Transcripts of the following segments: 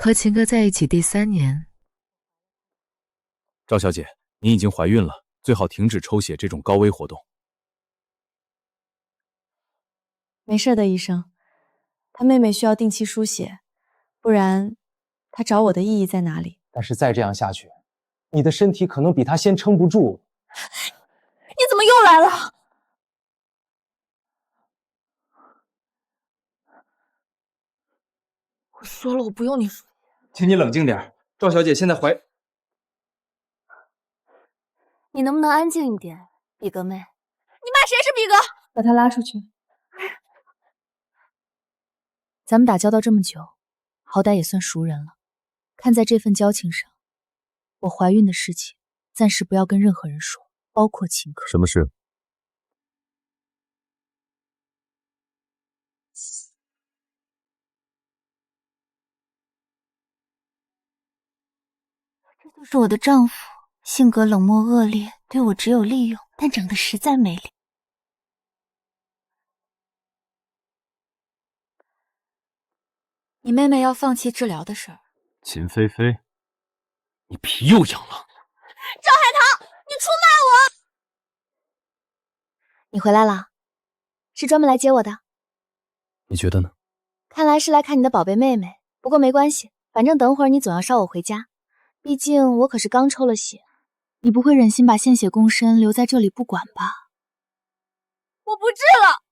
和秦哥在一起第3年。赵小姐，您已经怀孕了，最好停止抽血这种高危活动。没事的，医生。他妹妹需要定期输血，不然他找我的意义在哪里？但是再这样下去，你的身体可能比他先撑不住。你怎么又来了？我说了，我不用你输。请你冷静点，赵小姐现在怀……你能不能安静一点，比格妹？你骂谁是比格？把他拉出去。咱们打交道这么久，好歹也算熟人了。看在这份交情上，我怀孕的事情暂时不要跟任何人说，包括秦哥。什么事？这就是我的丈夫，性格冷漠恶劣，对我只有利用，但长得实在美丽。你妹妹要放弃治疗的事儿。秦菲菲，你皮又痒了。赵海棠，你出卖我！你回来了，是专门来接我的。你觉得呢？看来是来看你的宝贝妹妹，不过没关系，反正等会儿你总要捎我回家。毕竟我可是刚抽了血，你不会忍心把献血共生留在这里不管吧？我不治了，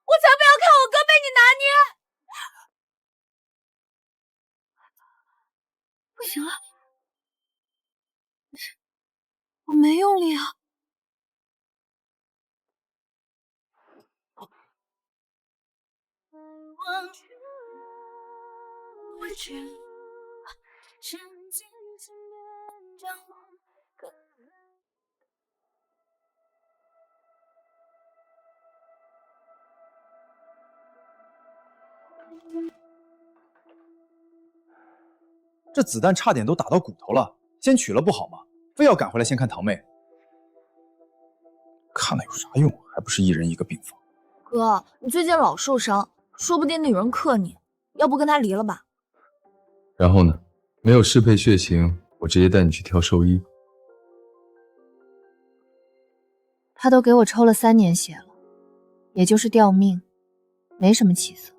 我才不要看我哥被你拿捏！不行了，我没用力啊！这子弹差点都打到骨头了，先取了不好吗？非要赶回来先看堂妹，看了有啥用？还不是一人一个病房。哥，你最近老受伤，说不定那有人克你，要不跟他离了吧？然后呢？没有适配血型，我直接带你去挑兽医。他都给我抽了3年血了，也就是吊命，没什么起色。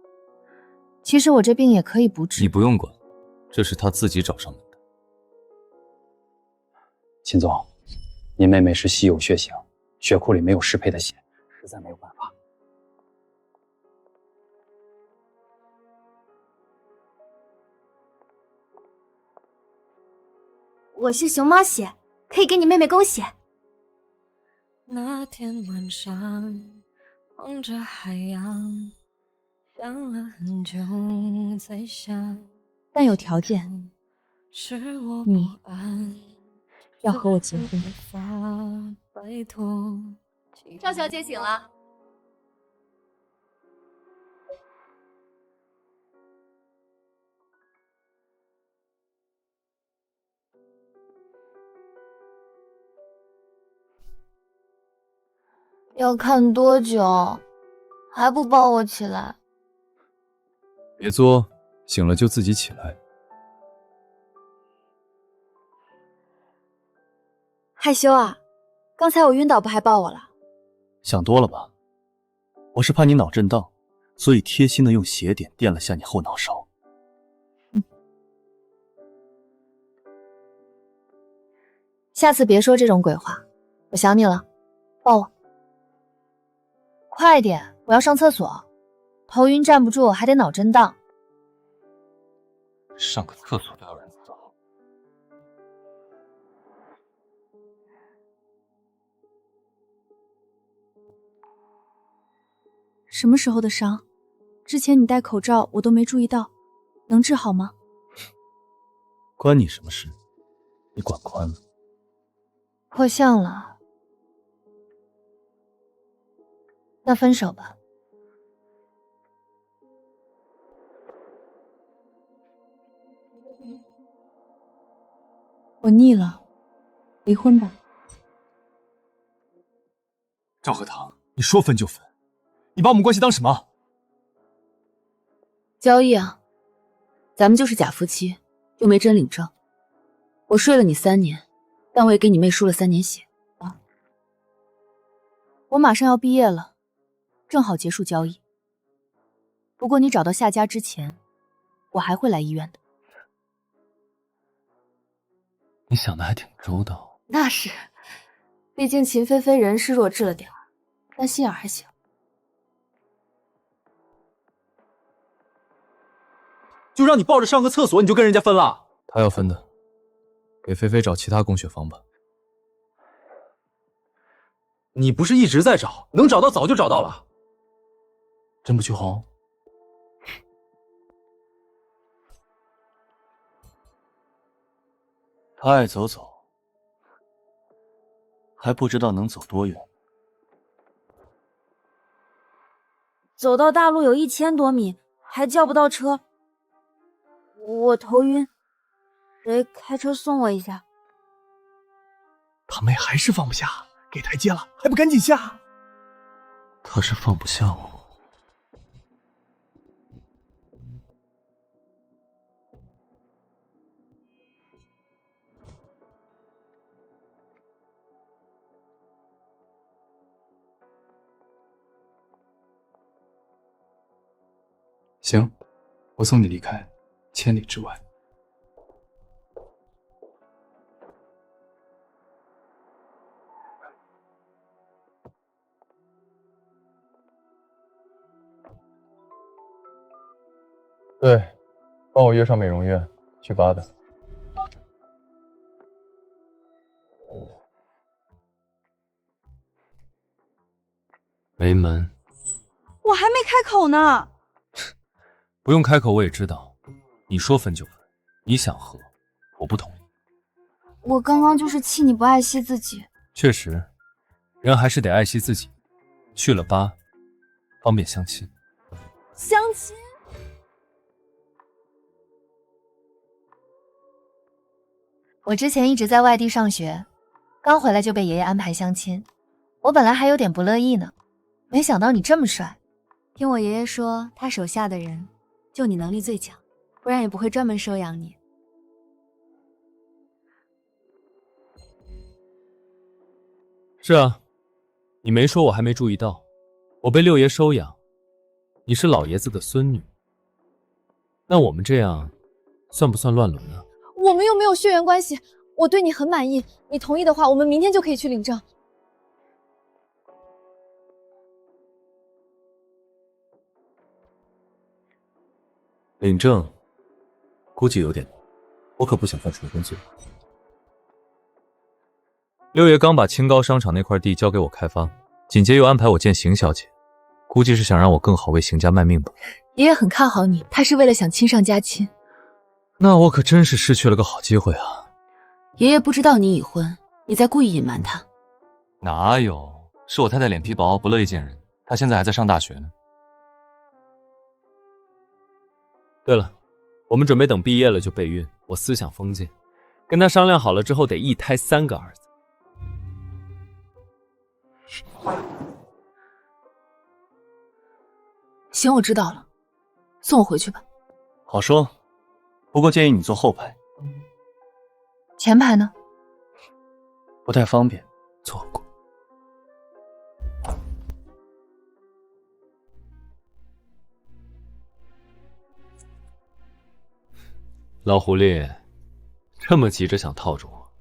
其实我这病也可以不治。你不用管，这是他自己找上门的。秦总，您妹妹是稀有血型，血库里没有适配的血，实在没有办法。我是熊猫血，可以给你妹妹供血。那天晚上望着海洋，想了很久才想，但有条件，你要和我结婚。赵小姐醒了。要看多久？还不抱我起来？别作，醒了就自己起来。害羞啊？刚才我晕倒不还抱我了？想多了吧？我是怕你脑震荡，所以贴心的用血点垫了下你后脑勺。下次别说这种鬼话，我想你了，抱我。快点，我要上厕所，头晕站不住，还得脑震荡。上个厕所都要人伺候。什么时候的伤？之前你戴口罩我都没注意到，能治好吗？关你什么事？你管宽了。破相了。那分手吧。我腻了，离婚吧。赵鹤堂，你说分就分，你把我们关系当什么？交易啊，咱们就是假夫妻，又没真领证。我睡了你3年，但我也给你妹输了3年血啊。我马上要毕业了，正好结束交易。不过你找到夏家之前，我还会来医院的。你想的还挺周到。那是，毕竟秦菲菲人是弱智了点儿，但心眼还行。就让你抱着上个厕所，你就跟人家分了？他要分的，给菲菲找其他供血方吧。你不是一直在找，能找到早就找到了。真不去红？他爱走走，还不知道能走多远。走到大路有1000多米，还叫不到车，我头晕，谁开车送我一下？他妹还是放不下，给台阶了，还不赶紧下？他是放不下我。行，我送你离开，千里之外。对，帮我约上美容院，去8的。没门。我还没开口呢。不用开口，我也知道，你说分就分，你想和，我不同意。我刚刚就是气你不爱惜自己。确实，人还是得爱惜自己。去了8，方便相亲。相亲？我之前一直在外地上学，刚回来就被爷爷安排相亲，我本来还有点不乐意呢，没想到你这么帅。听我爷爷说，他手下的人就你能力最强，不然也不会专门收养你。是啊，你没说我还没注意到，我被六爷收养，你是老爷子的孙女，那我们这样算不算乱伦啊？我们又没有血缘关系，我对你很满意，你同意的话，我们明天就可以去领证。领证估计有点难，我可不想犯重婚罪。六爷刚把清高商场那块地交给我开发，紧接又安排我见邢小姐，估计是想让我更好为邢家卖命吧。爷爷很看好你，他是为了想亲上加亲。那我可真是失去了个好机会啊！爷爷不知道你已婚，你在故意隐瞒他。哪有？是我太太脸皮薄，不乐意见人。她现在还在上大学呢。对了，我们准备等毕业了就备孕，我思想封建，跟他商量好了之后得一胎3个儿子。行，我知道了，送我回去吧。好说，不过建议你坐后排，前排呢？不太方便，错过。老狐狸，这么急着想套住我？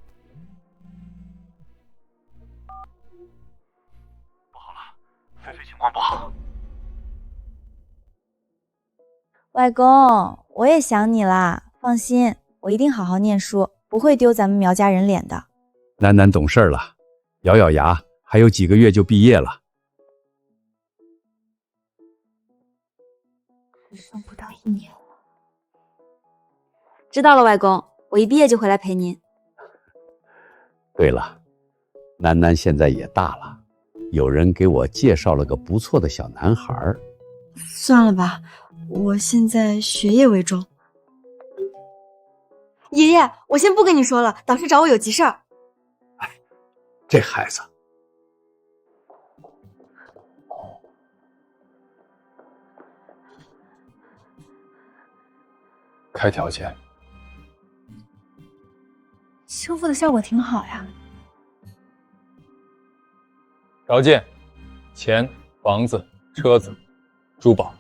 不好了，菲菲情况不好。外公，我也想你啦，放心，我一定好好念书，不会丢咱们苗家人脸的。楠楠懂事了，咬咬牙，还有几个月就毕业了。只剩不到1年了。知道了，外公，我一毕业就回来陪您。对了，楠楠现在也大了，有人给我介绍了个不错的小男孩。算了吧，我现在学业为重。爷爷，我先不跟你说了，导师找我有急事儿。这孩子，开条件。修复的效果挺好呀。条件：钱、房子、车子、珠宝。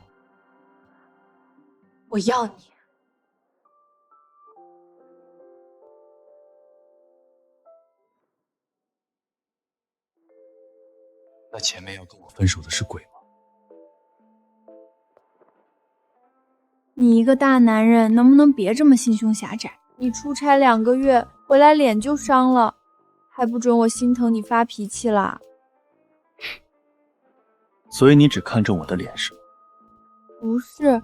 我要你。那前面要跟我分手的是鬼吗？你一个大男人，能不能别这么心胸狭窄？你出差2个月，回来脸就伤了，还不准我心疼你发脾气啦？所以你只看中我的脸是吗？不是。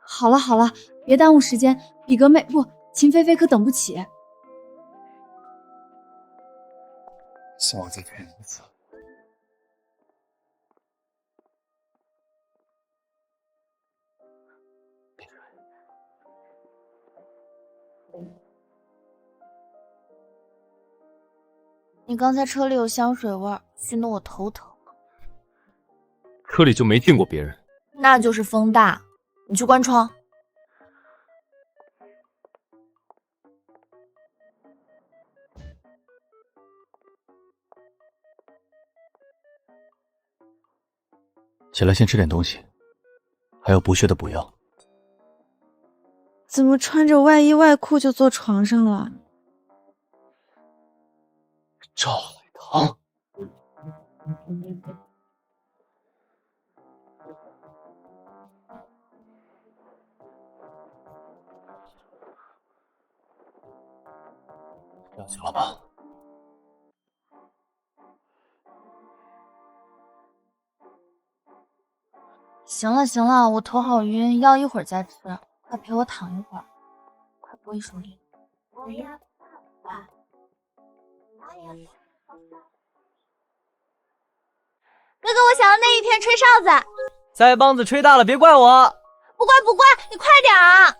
好了好了，别耽误时间，比格妹不，秦菲菲可等不起。小子骗子！你刚才车里有香水味，熏得我头疼。车里就没进过别人，那就是风大。你去关窗。起来，先吃点东西，还有补血的补药。怎么穿着外衣外裤就坐床上了？赵海棠，这样行了吧？行了行了，我头好晕，药一会儿再吃，快陪我躺一会儿，快播一首歌。哥哥，我想要那一片吹哨子。腮帮子吹大了，别怪我。不怪不怪，你快点啊！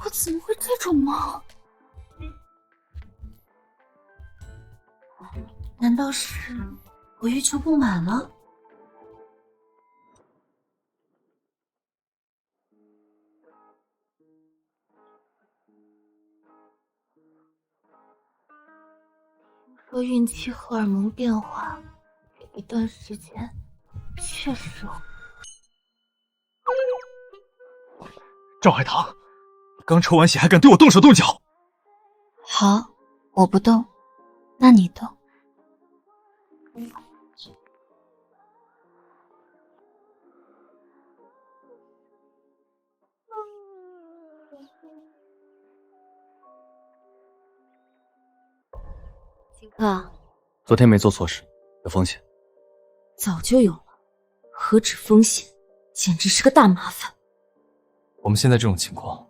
我怎么会这种梦？难道是我欲求不满了？听说孕期荷尔蒙变化，这一段时间确实会。赵海棠，你刚抽完血还敢对我动手动脚？好，我不动，那你动。秦克，昨天没做错事，有风险。早就有了，何止风险，简直是个大麻烦。我们现在这种情况，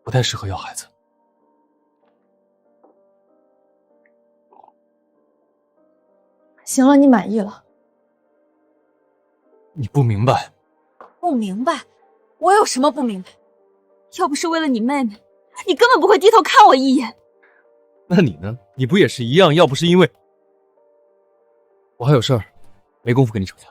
不太适合要孩子。行了，你满意了？你不明白。不明白？我有什么不明白？要不是为了你妹妹，你根本不会低头看我一眼。那你呢？你不也是一样？要不是因为我还有事儿，没工夫跟你吵架。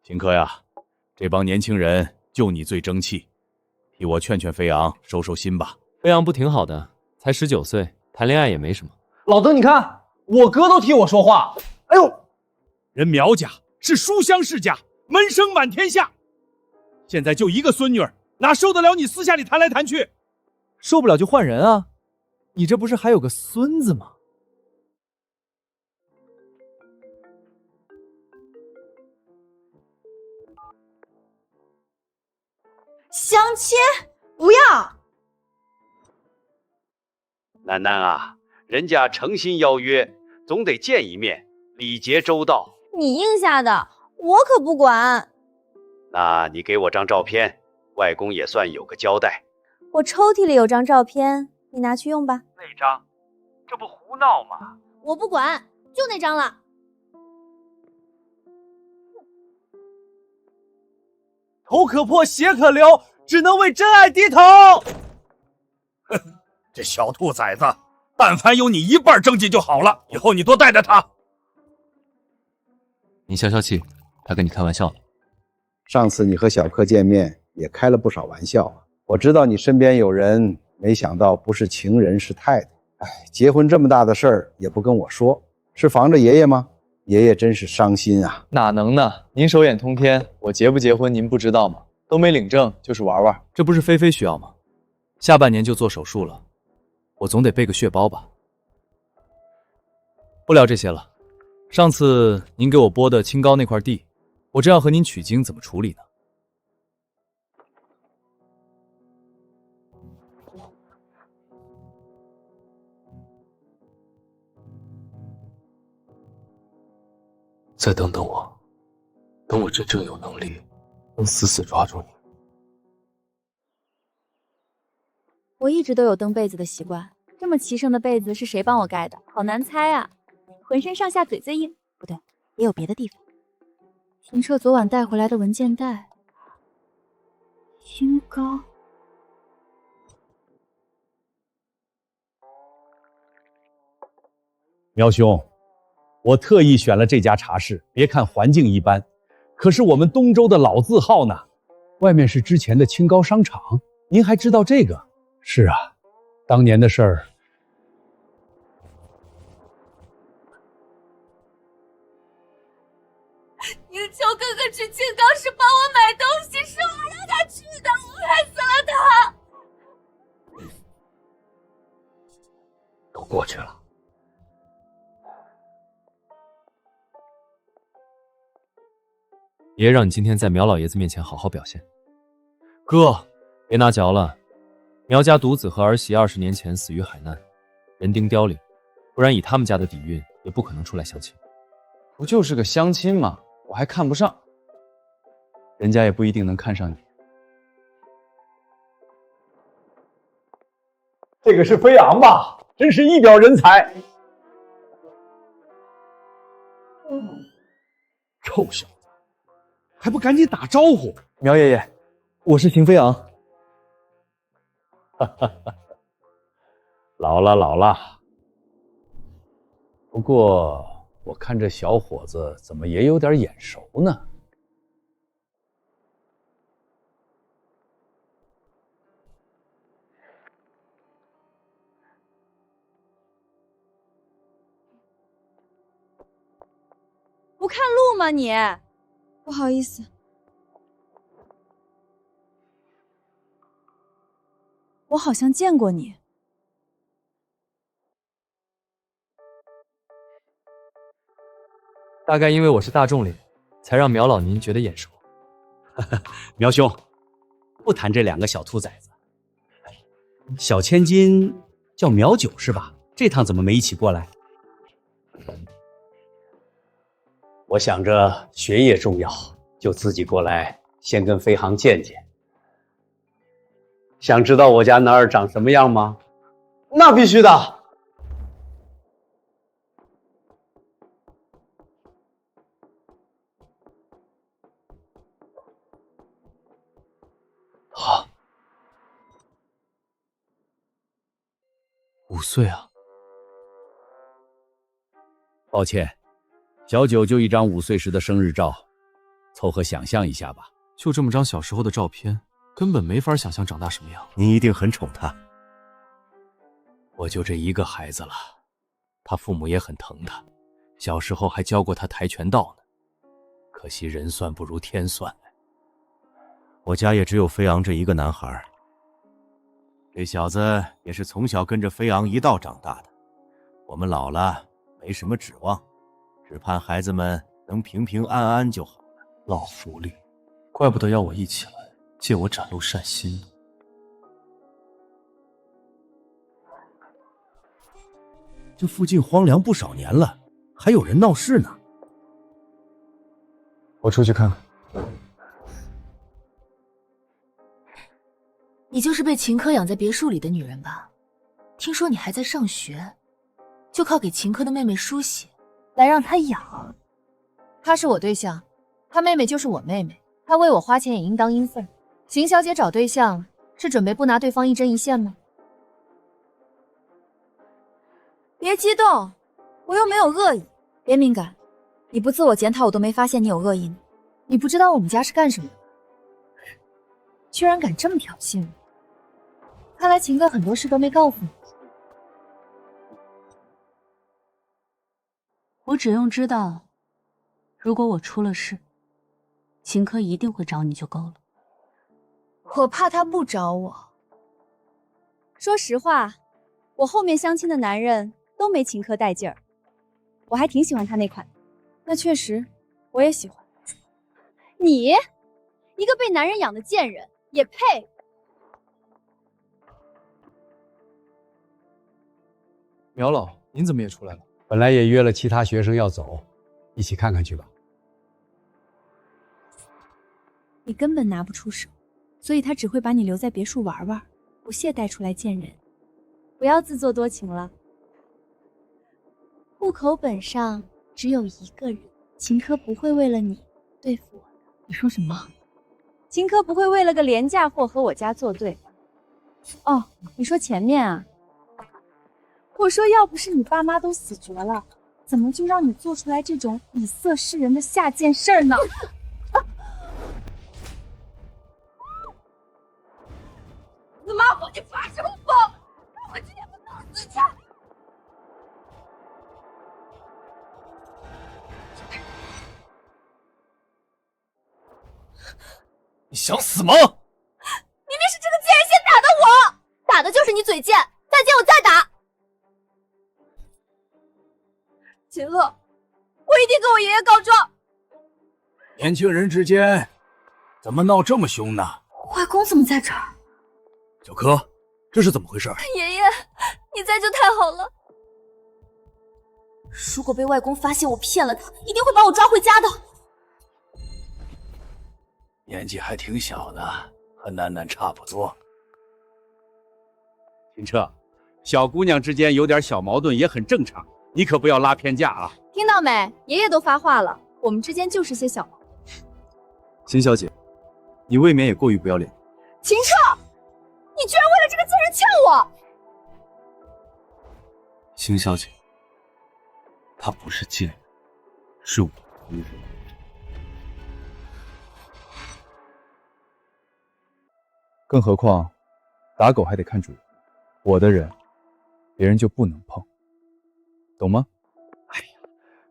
秦科呀，这帮年轻人就你最争气，替我劝劝飞扬，收收心吧。飞扬不挺好的，才19岁，谈恋爱也没什么。老邓，你看我哥都替我说话。哎呦，人苗家是书香世家，门生满天下，现在就一个孙女儿，哪受得了你私下里谈来谈去？受不了就换人啊！你这不是还有个孙子吗？相亲不要。楠楠啊，人家诚心邀约，总得见一面，礼节周到。你应下的，我可不管。那你给我张照片，外公也算有个交代。我抽屉里有张照片，你拿去用吧。那张，这不胡闹吗？我不管，就那张了。头可破，血可流，只能为真爱低头。哼，这小兔崽子，但凡有你一半证据就好了，以后你多带带他。你消消气，他跟你开玩笑了。上次你和小柯见面也开了不少玩笑啊。我知道你身边有人，没想到不是情人是太太。哎，结婚这么大的事儿也不跟我说，是防着爷爷吗？爷爷真是伤心啊。哪能呢？您手眼通天，我结不结婚您不知道吗？都没领证，就是玩玩。这不是菲菲需要吗？下半年就做手术了，我总得备个血包吧。不聊这些了。上次您给我拨的清高那块地，我正要和您取经，怎么处理呢？再等等我，等我真正有能力，能死死抓住你。我一直都有蹬被子的习惯，这么齐整的被子是谁帮我盖的？好难猜啊！浑身上下嘴最硬，不对，也有别的地方。秦彻昨晚带回来的文件袋，清高。苗兄，我特意选了这家茶室，别看环境一般，可是我们东周的老字号呢。外面是之前的清高商场，您还知道这个？是啊，当年的事儿。宁秋哥哥去青冈是帮我买东西，是我让他去的，我害死了他。都过去了。爷爷让你今天在苗老爷子面前好好表现。哥，别拿嚼了。苗家独子和儿媳20年前死于海难，人丁凋零，不然以他们家的底蕴，也不可能出来相亲。不就是个相亲吗？我还看不上，人家也不一定能看上你。这个是飞扬吧？真是一表人才。臭小子，还不赶紧打招呼！苗爷爷，我是邢飞扬。老了。不过我看这小伙子怎么也有点眼熟呢？不看路吗你？不好意思，我好像见过你。大概因为我是大众脸，才让苗老您觉得眼熟。苗兄，不谈这两个小兔崽子。小千金叫苗九是吧？这趟怎么没一起过来？我想着学业重要，就自己过来先跟飞航见见。想知道我家男儿长什么样吗？那必须的。5岁啊！抱歉，小九就一张5岁时的生日照，凑合想象一下吧。就这么张小时候的照片，根本没法想象长大什么样。您一定很宠他。我就这一个孩子了，他父母也很疼他，小时候还教过他跆拳道呢。可惜人算不如天算。我家也只有飞扬这一个男孩，这小子也是从小跟着飞扬一道长大的。我们老了没什么指望，只盼孩子们能平平安安就好了。老狐狸，怪不得要我一起来，借我展露善心呢。这附近荒凉不少年了，还有人闹事呢。我出去看看。你就是被秦科养在别墅里的女人吧？听说你还在上学，就靠给秦科的妹妹输血来让他养。他是我对象，他妹妹就是我妹妹，他为我花钱也应当应分。邢小姐找对象是准备不拿对方一针一线吗？别激动，我又没有恶意。别敏感，你不自我检讨，我都没发现你有恶意呢。你不知道我们家是干什么的，居然敢这么挑衅我！看来秦哥很多事都没告诉你。我只用知道，如果我出了事，秦科一定会找你就够了。我怕他不找我。说实话，我后面相亲的男人都没秦科带劲儿，我还挺喜欢他那款。那确实，我也喜欢。你，一个被男人养的贱人，也配？苗老，您怎么也出来了？本来也约了其他学生要走，一起看看去吧。你根本拿不出手，所以他只会把你留在别墅玩玩，不屑带出来见人。不要自作多情了。户口本上只有一个人，秦科不会为了你对付我的。你说什么？秦科不会为了个廉价货和我家作对。哦，你说前面啊？我说要不是你爸妈都死绝了，怎么就让你做出来这种以色示人的下贱事儿呢？你妈我你发什么疯？让我今天不弄死你！你想死吗？明明是这个贱人先打的我，打的就是你嘴贱，再见我再打。秦乐，我一定跟我爷爷告状。年轻人之间怎么闹这么凶呢？外公怎么在这儿？小柯，这是怎么回事？爷爷，你在就太好了。如果被外公发现我骗了他，一定会把我抓回家的。年纪还挺小的，和楠楠差不多。秦彻，小姑娘之间有点小矛盾也很正常，你可不要拉偏架啊。听到没？爷爷都发话了，我们之间就是些小矛盾。邢小姐，你未免也过于不要脸。秦彻，你居然为了这个贱人呛我！邢小姐，她不是贱人，是我敌人。更何况，打狗还得看主人，我的人，别人就不能碰，懂吗？哎呀，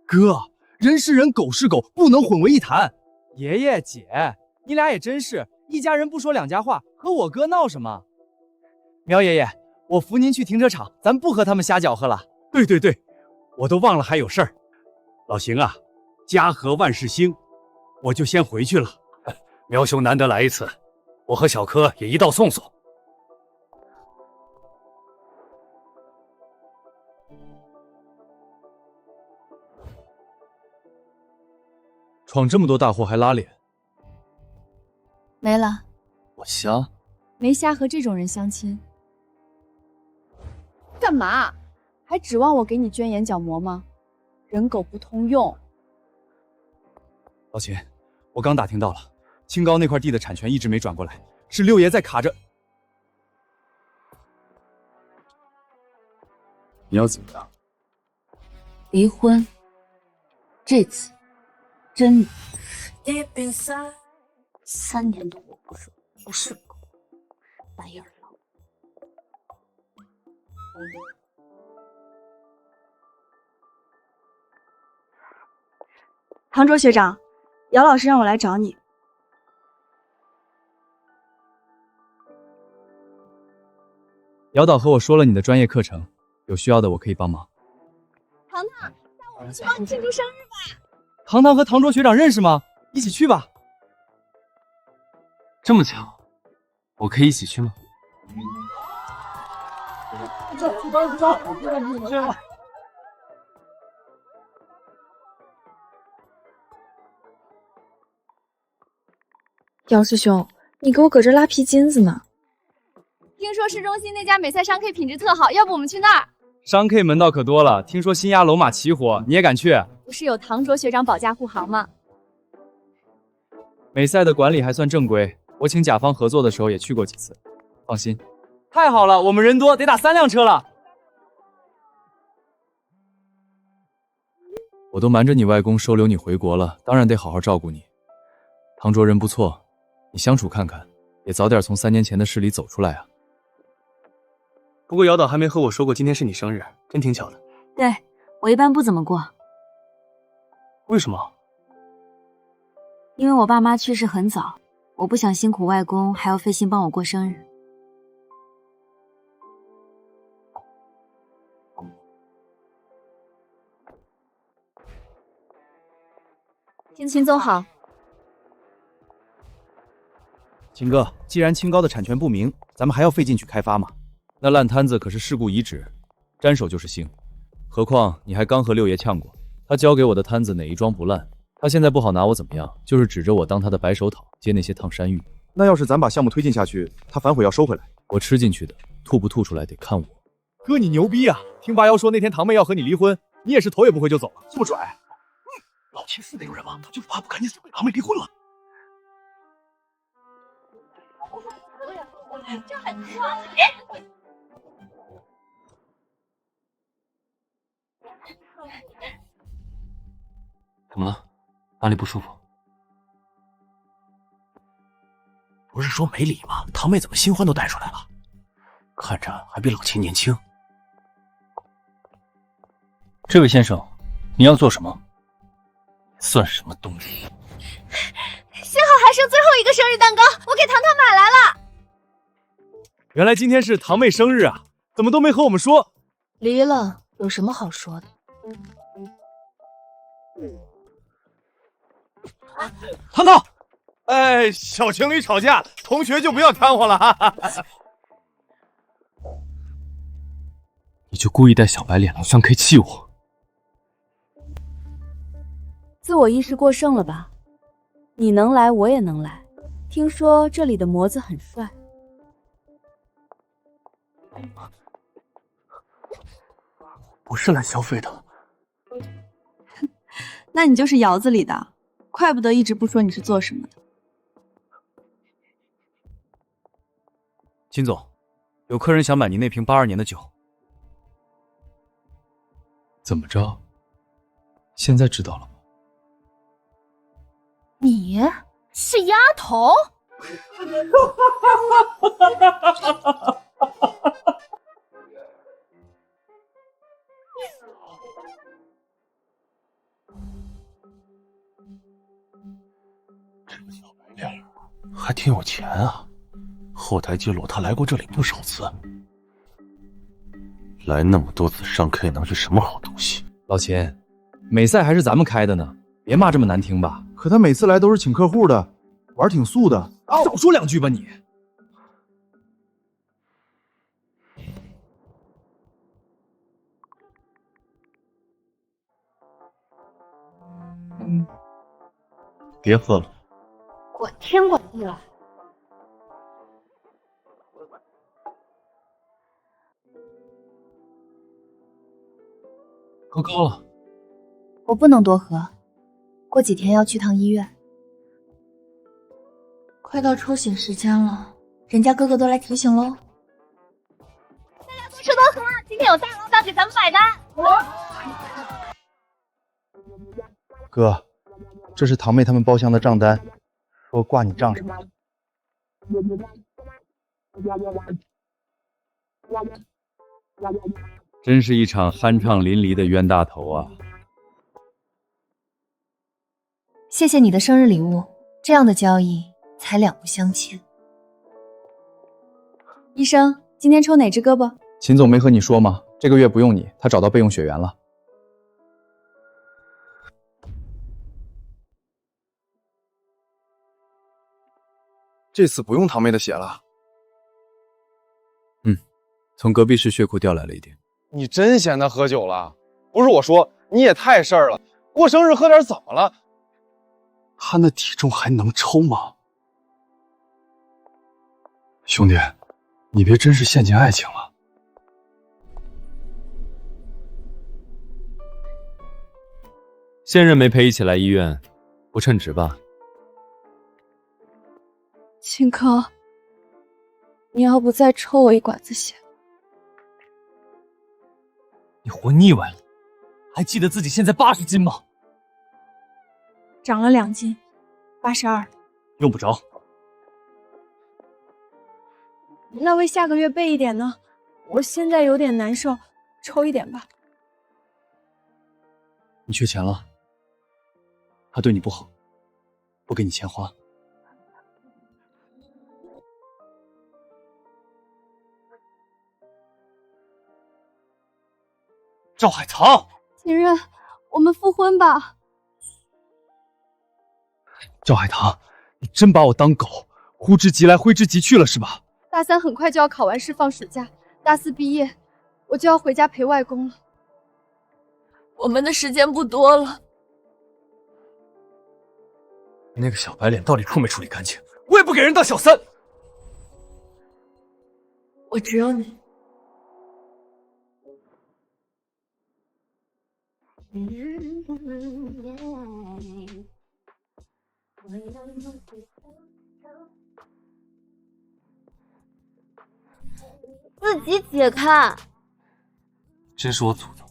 哥，人是人，狗是狗，不能混为一谈。爷爷姐，你俩也真是一家人不说两家话，和我哥闹什么？苗爷爷，我扶您去停车场，咱不和他们瞎搅和了。对对对，我都忘了还有事儿。老邢啊，家和万事兴，我就先回去了。苗兄难得来一次，我和小柯也一道送送。闯这么多大祸还拉脸，没了。我瞎？没瞎和这种人相亲。干嘛？还指望我给你捐眼角膜吗？人狗不通用。老秦，我刚打听到了，清高那块地的产权一直没转过来，是六爷在卡着。你要怎么样？离婚，这次真的3年多我不说，不是狗，白眼狼。唐卓学长，姚老师让我来找你。姚导和我说了你的专业课程，有需要的我可以帮忙。糖糖，带我们去帮你庆祝生日吧！糖糖和唐卓学长认识吗？一起去吧。这么巧，我可以一起去吗？姚师兄，你给我搁这拉皮筋子呢？听说市中心那家美赛商 K 品质特好，要不我们去那儿？商 K 门道可多了，听说新鸭龙马起火，你也敢去？不是有唐卓学长保驾护航吗？美赛的管理还算正规，我请甲方合作的时候也去过几次，放心。太好了，我们人多，得打3辆车了。我都瞒着你外公收留你回国了，当然得好好照顾你。唐卓人不错，你相处看看，也早点从3年前的事里走出来啊。不过姚导还没和我说过今天是你生日，真挺巧的。对，我一般不怎么过，为什么？因为我爸妈去世很早，我不想辛苦外公还要费心帮我过生日。秦总好。秦哥，既然清高的产权不明，咱们还要费劲去开发吗？那烂摊子可是事故遗址，沾手就是腥。何况你还刚和六爷呛过，他交给我的摊子哪一桩不烂？他现在不好拿我怎么样，就是指着我当他的白手套，接那些烫山芋。那要是咱把项目推进下去，他反悔要收回来，我吃进去的，吐不吐出来得看我。哥，你牛逼啊！听八幺说那天堂妹要和你离婚，你也是头也不回就走了，这么拽？老秦是那种人吗？他就是怕不赶紧跟堂妹离婚了。这很错。怎么了？哪里不舒服？不是说没理吗？堂妹怎么新欢都带出来了？看着还比老秦年轻。这位先生，你要做什么？算什么东西？幸好还剩最后一个生日蛋糕，我给糖糖买来了。原来今天是堂妹生日啊，怎么都没和我们说？离了有什么好说的？糖糖，哎，小情侣吵架，同学就不要掺和了哈。你就故意带小白脸来上 K 气我？自我意识过剩了吧？你能来，我也能来。听说这里的模子很帅。不是来消费的。那你就是窑子里的，怪不得一直不说你是做什么的。秦总，有客人想买您那瓶82年的酒。怎么着？现在知道了吗？你是丫头？还挺有钱啊！后台记录他来过这里不少次，来那么多次上 K 能是什么好东西？老秦，美赛还是咱们开的呢，别骂这么难听吧。可他每次来都是请客户的，玩挺素的。少说2句吧你。别喝了。管天管地了。喝高了。我不能多喝，过几天要去趟医院。快到抽血时间了，人家哥哥都来提醒喽。大家多吃多喝，今天有大老板给咱们买单。哥，这是堂妹他们包厢的账单，说挂你账上了。真是一场酣畅淋漓的冤大头啊！谢谢你的生日礼物，这样的交易才两不相欠。医生，今天抽哪只胳膊？秦总没和你说吗？这个月不用你，他找到备用血源了。这次不用堂妹的血了。从隔壁市血库调来了一点。你真嫌他喝酒了？不是我说，你也太事儿了。过生日喝点怎么了？他那体重还能抽吗？兄弟，你别真是陷进爱情了。现任没陪一起来医院，不称职吧？秦科，你要不再抽我一管子血？你活腻歪了，还记得自己现在80斤吗？长了2斤，82。用不着。那为下个月备一点呢？我现在有点难受，抽一点吧。你缺钱了，他对你不好，不给你钱花。赵海棠，秦任，我们复婚吧。赵海棠，你真把我当狗，呼之即来挥之即去了是吧？大3很快就要考完试放暑假，大4毕业，我就要回家陪外公了。我们的时间不多了。那个小白脸到底处没处理干净？我也不给人当小三。我只有你。自己解开。真是我祖宗。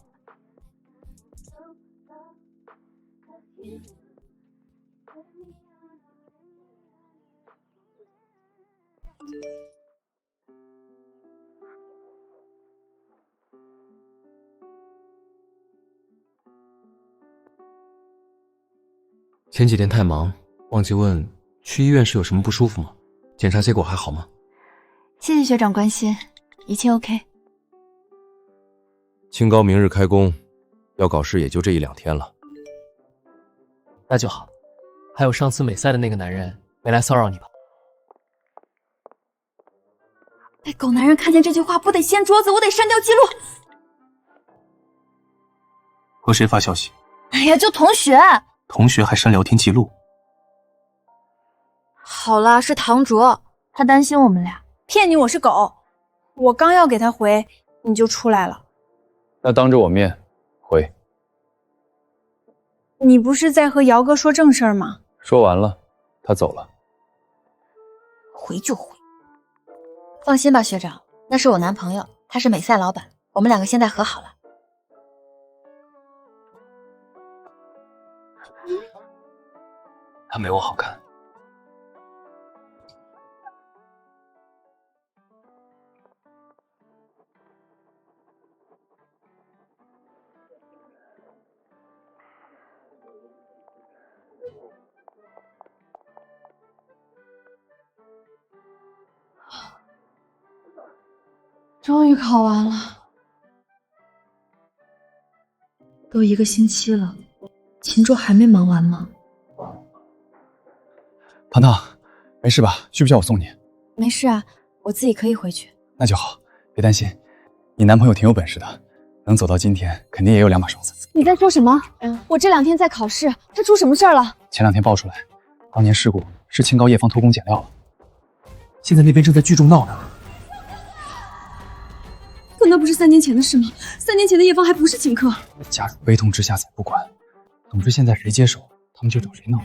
前几天太忙，忘记问去医院是有什么不舒服吗？检查结果还好吗？谢谢学长关心，一切 OK。清高明日开工，要搞事也就这1-2天了。那就好。还有上次美赛的那个男人没来骚扰你吧？被狗男人看见这句话，不得掀桌子，我得删掉记录。和谁发消息？哎呀，就同学。同学还删聊天记录？好啦，是唐卓，他担心我们俩。骗你我是狗，我刚要给他回，你就出来了。那当着我面回。你不是在和姚哥说正事儿吗？说完了，他走了。回就回。放心吧，学长，那是我男朋友，他是美赛老板，我们2个现在和好了。他没我好看。终于考完了，都1个星期了，秦卓还没忙完吗？糖糖，没事吧？需不需要我送你？没事啊，我自己可以回去。那就好，别担心，你男朋友挺有本事的，能走到今天，肯定也有2把刷子。你在说什么？我这2天在考试，他出什么事儿了？前2天爆出来，当年事故是清高叶芳偷工减料了，现在那边正在聚众闹呢。可那不是3年前的事吗？3年前的叶芳还不是秦科。家人悲痛之下才不管，总之现在谁接手，他们就找谁闹。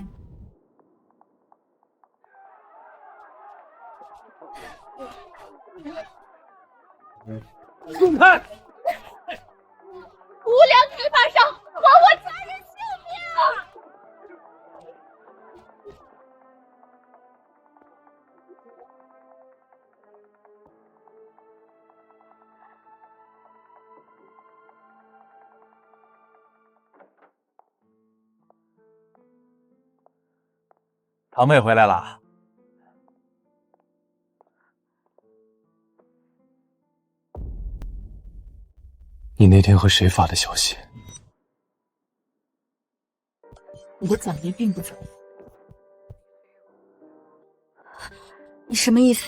滚开！无良开发商，还我家人性命！堂妹回来了。你那天和谁发的消息？你的奖励并不足。你什么意思？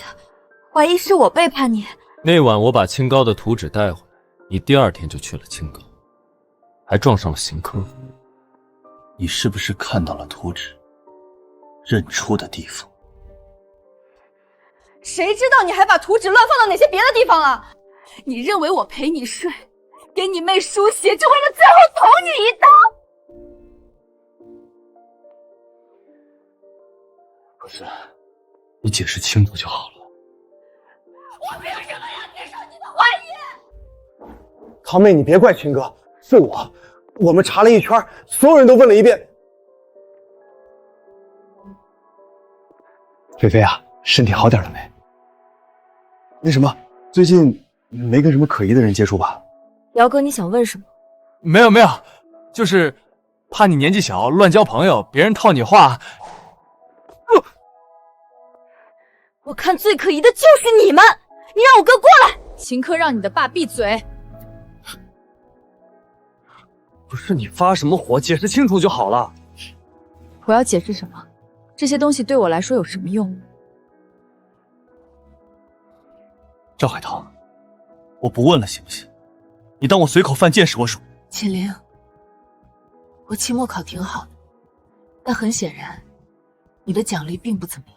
怀疑是我背叛你？那晚我把清高的图纸带回来，你第2天就去了清高，还撞上了邢科。你是不是看到了图纸认出的地方？谁知道你还把图纸乱放到哪些别的地方了？你认为我陪你睡，给你妹输血，就为了最后捅你一刀？不是，你解释清楚就好了。我凭什么要接受你的怀疑？堂妹，你别怪群哥，是我们查了一圈，所有人都问了一遍。菲菲啊，身体好点了没？那什么，最近没跟什么可疑的人接触吧？姚哥，你想问什么？没有，就是怕你年纪小乱交朋友，别人套你话。我看最可疑的就是你们！你让我哥过来！秦科，让你的爸闭嘴！不是你发什么火，解释清楚就好了。我要解释什么？这些东西对我来说有什么用？赵海棠，我不问了行不行？你当我随口犯贱时我说。秦陵，我期末考挺好的，但很显然，你的奖励并不怎么样。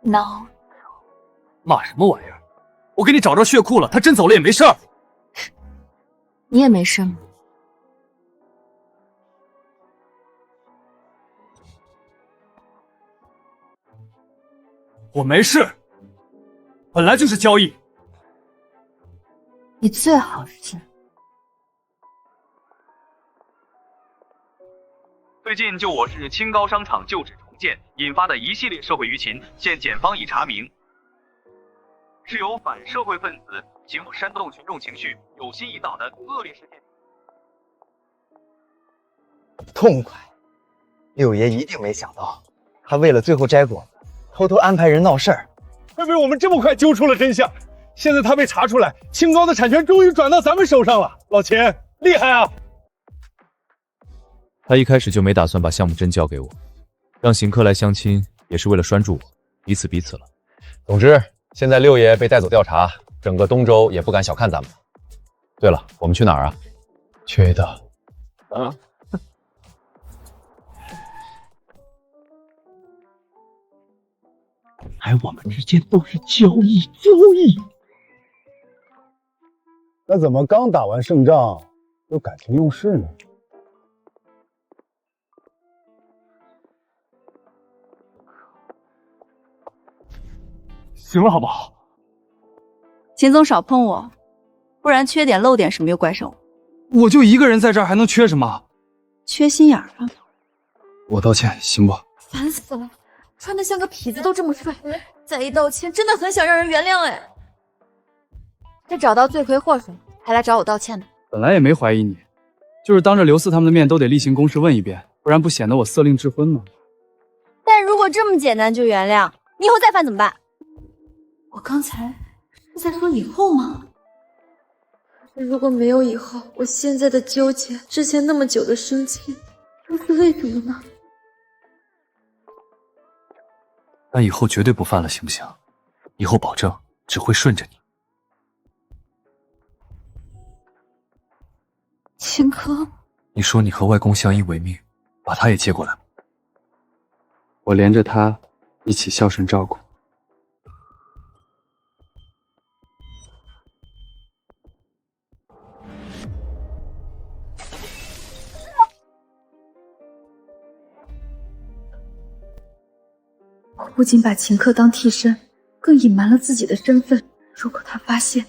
孬，骂什么玩意儿？我给你找着血库了，他真走了也没事儿。你也没事吗？我没事，本来就是交易。你最好是。最近就我市青高商场旧址重建引发的一系列社会舆情，现检方已查明，是由反社会分子企图煽动群众情绪、有心引导的恶劣事件。痛快！六爷一定没想到，他为了最后摘果子，偷偷安排人闹事儿。会被我们这么快揪出了真相？现在他被查出来，青高的产权终于转到咱们手上了。老秦，厉害啊！他一开始就没打算把项目真交给我，让邢科来相亲也是为了拴住我，彼此了。总之，现在六爷被带走调查，整个东周也不敢小看咱们。对了，我们去哪儿啊？缺的啊！还我们之间都是交易。那怎么刚打完胜仗又感情用事呢？行了，好不好？秦总少碰我，不然缺点漏点什么又怪上我。我就一个人在这儿，还能缺什么？缺心眼儿啊！我道歉，行不？烦死了，穿得像个痞子都这么帅，再一道歉，真的很想让人原谅哎。这找到罪魁祸首，还来找我道歉呢？本来也没怀疑你，就是当着刘四他们的面都得例行公事问一遍，不然不显得我色令智昏吗？但如果这么简单就原谅，你以后再犯怎么办？我刚才是在说以后吗？如果没有以后，我现在的纠结，之前那么久的生气，又是为什么呢？但以后绝对不犯了，行不行？以后保证只会顺着你。秦科，你说你和外公相依为命，把他也接过来。我连着他一起孝顺照顾。我不仅把秦科当替身，更隐瞒了自己的身份。如果他发现，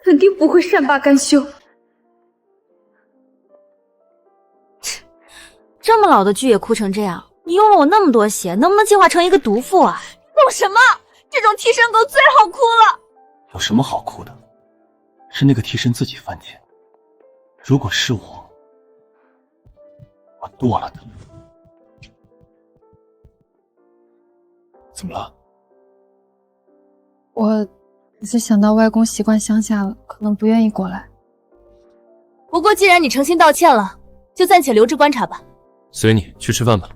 肯定不会善罢甘休。这么老的剧也哭成这样，你用了我那么多血，能不能进化成一个毒妇啊？弄什么？这种替身狗最好哭了。有什么好哭的？是那个替身自己犯贱。如果是我剁了他。怎么了？我只是想到外公习惯乡下了，可能不愿意过来。不过既然你诚心道歉了，就暂且留置观察吧。随你去吃饭吧。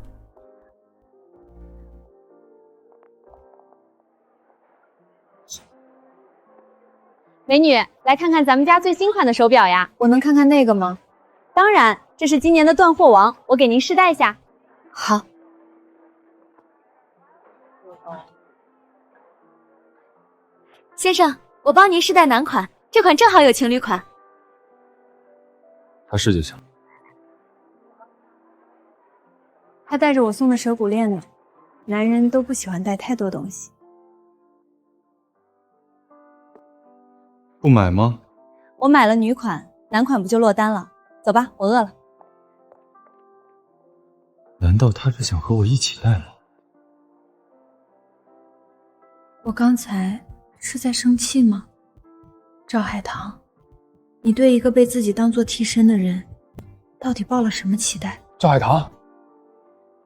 美女，来看看咱们家最新款的手表呀！我能看看那个吗？当然，这是今年的断货王，我给您试戴下。好。先生，我帮您试戴男款，这款正好有情侣款。他试就行。他戴着我送的手骨链呢，男人都不喜欢带太多东西。不买吗？我买了女款，男款不就落单了？走吧，我饿了。难道他是想和我一起戴吗？我刚才是在生气吗？赵海棠，你对一个被自己当做替身的人，到底抱了什么期待？赵海棠，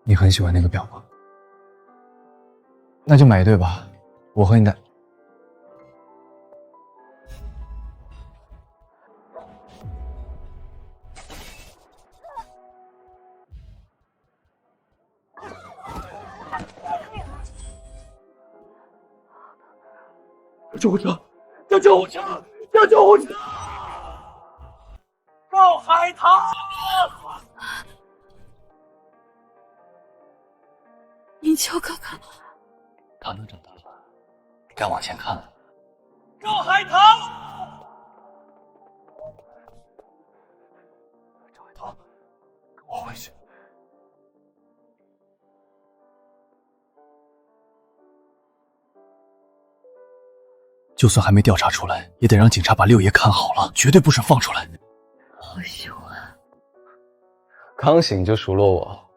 你很喜欢那个表吗？那就买一对吧，我和你戴。救护车！叫救护车！叫救护车！赵海棠！云秋哥哥，他能长大了，该往前看了。赵海棠！赵海棠，跟我回去。就算还没调查出来，也得让警察把六爷看好了，绝对不准放出来。好凶啊！刚醒就数落我，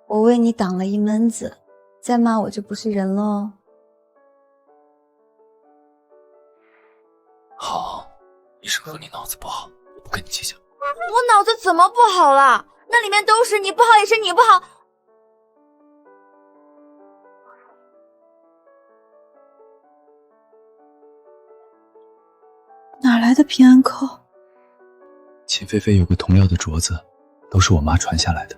我为你挡了一门子，再骂我就不是人喽。好，医生说你脑子不好，我不跟你计较。我脑子怎么不好了？那里面都是你不好，也是你不好。哪来的平安扣？秦菲菲有个同样的镯子，都是我妈传下来的。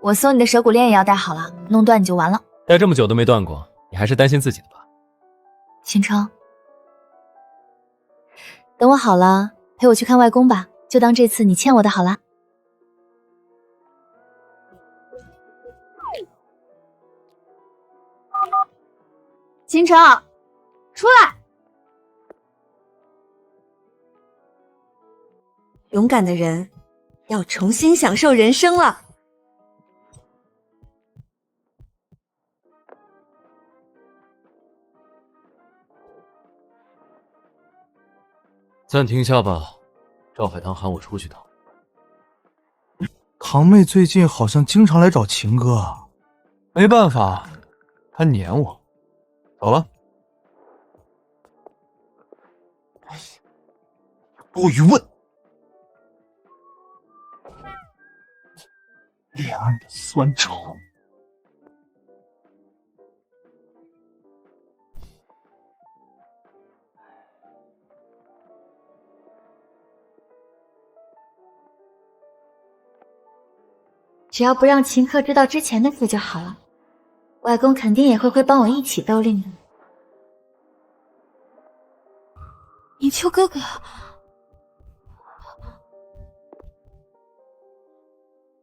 我送你的手骨链也要戴好了，弄断你就完了。戴这么久都没断过，你还是担心自己的吧？秦城，等我好了，陪我去看外公吧，就当这次你欠我的好啦。秦城，出来！勇敢的人要重新享受人生了。暂停一下吧，赵海棠喊我出去趟。堂妹最近好像经常来找秦哥，没办法，她黏我。走了。多余问。恋爱的酸臭。只要不让秦客知道之前的事就好了，外公肯定也会帮我一起兜令的。银秋哥哥，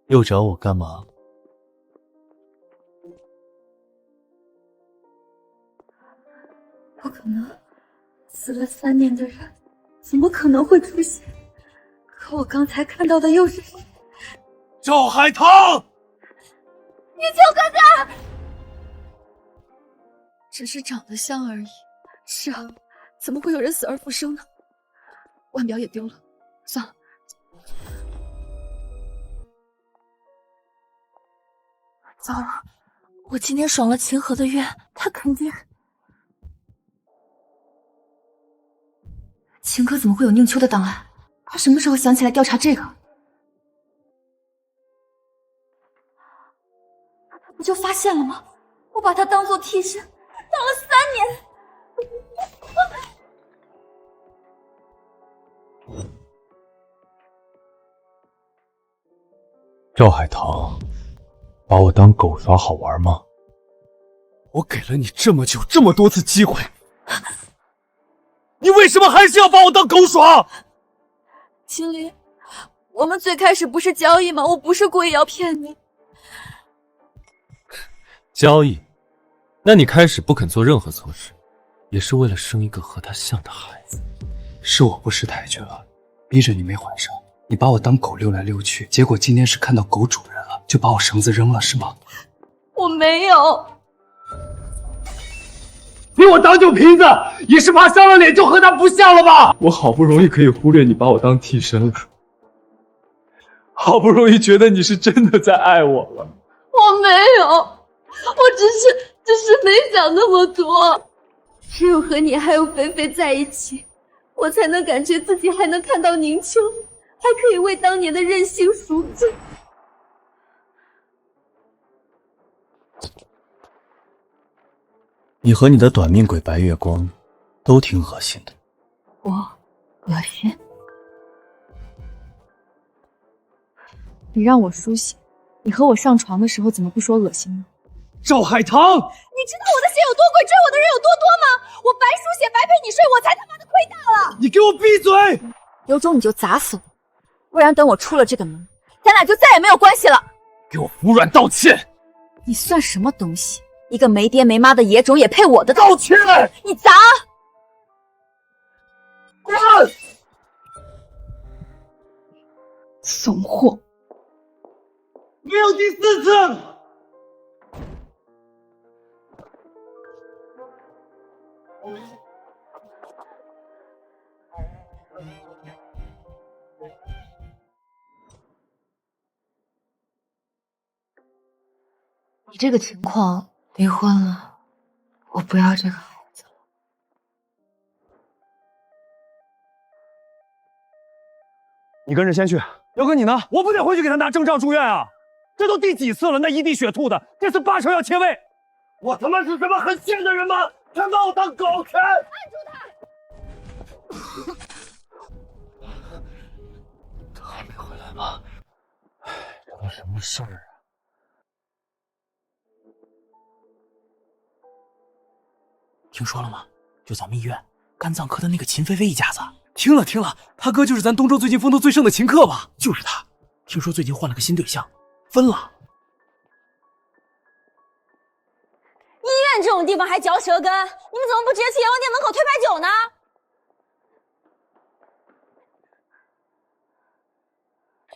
又找我干嘛？不可能，死了3年的人，怎么可能会出现？可我刚才看到的又是谁？赵海棠，银秋哥哥，只是长得像而已。是啊，怎么会有人死而复生呢？腕表也丢了，算了。糟了，我今天爽了秦河的愿，他肯定……秦哥怎么会有宁秋的档案？他什么时候想起来调查这个？他不就发现了吗？我把他当做替身，当了3年。赵海棠，把我当狗耍好玩吗？我给了你这么久，这么多次机会，你为什么还是要把我当狗耍？秦离，我们最开始不是交易吗？我不是故意要骗你。交易？那你开始不肯做任何错事，也是为了生一个和他像的孩子。是我不识抬举了，逼着你没还手，你把我当狗遛来遛去，结果今天是看到狗主人了，就把我绳子扔了，是吗？我没有。给我当酒瓶子，也是怕伤了脸就和他不像了吧？我好不容易可以忽略你把我当替身了，好不容易觉得你是真的在爱我了。我没有，我只是没想那么多。只有和你还有菲菲在一起，我才能感觉自己还能看到宁秋，还可以为当年的任性赎罪。你和你的短命鬼白月光，都挺恶心的。我恶心？你让我书写，你和我上床的时候怎么不说恶心呢？赵海棠，你知道我的血有多贵，追我的人有多多吗？我白书写白陪你睡，我才他妈的亏大了！你给我闭嘴！有种你就砸死我，不然等我出了这个门，咱俩就再也没有关系了。给我服软道歉！你算什么东西？一个没爹没妈的野种也配我的道歉！你砸！滚！怂货！没有第4次！你这个情况，离婚了，我不要这个孩子了。你跟着先去。姚哥，你呢？我不得回去给他拿证照住院啊！这都第几次了？那一地血吐的，这次8成要切胃。我他妈是什么很贱的人吗？全把我当狗啃！他还没回来吗？这都什么事儿啊？听说了吗？就咱们医院肝脏科的那个秦菲菲一家子。听了，他哥就是咱东周最近风头最盛的秦克吧？就是他。听说最近换了个新对象，分了。医院这种地方还嚼舌根，你们怎么不直接去阎王殿门口推牌九呢？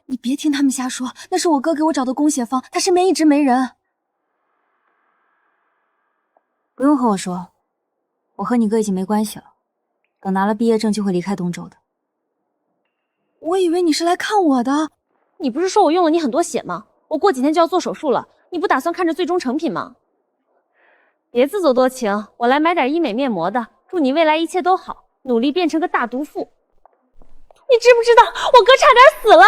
你别听他们瞎说，那是我哥给我找的供血方，他身边一直没人。不用和我说，我和你哥已经没关系了。等拿了毕业证就会离开东周的。我以为你是来看我的。你不是说我用了你很多血吗？我过几天就要做手术了，你不打算看着最终成品吗？别自作多情，我来买点医美面膜的，祝你未来一切都好，努力变成个大毒妇。你知不知道我哥差点死了？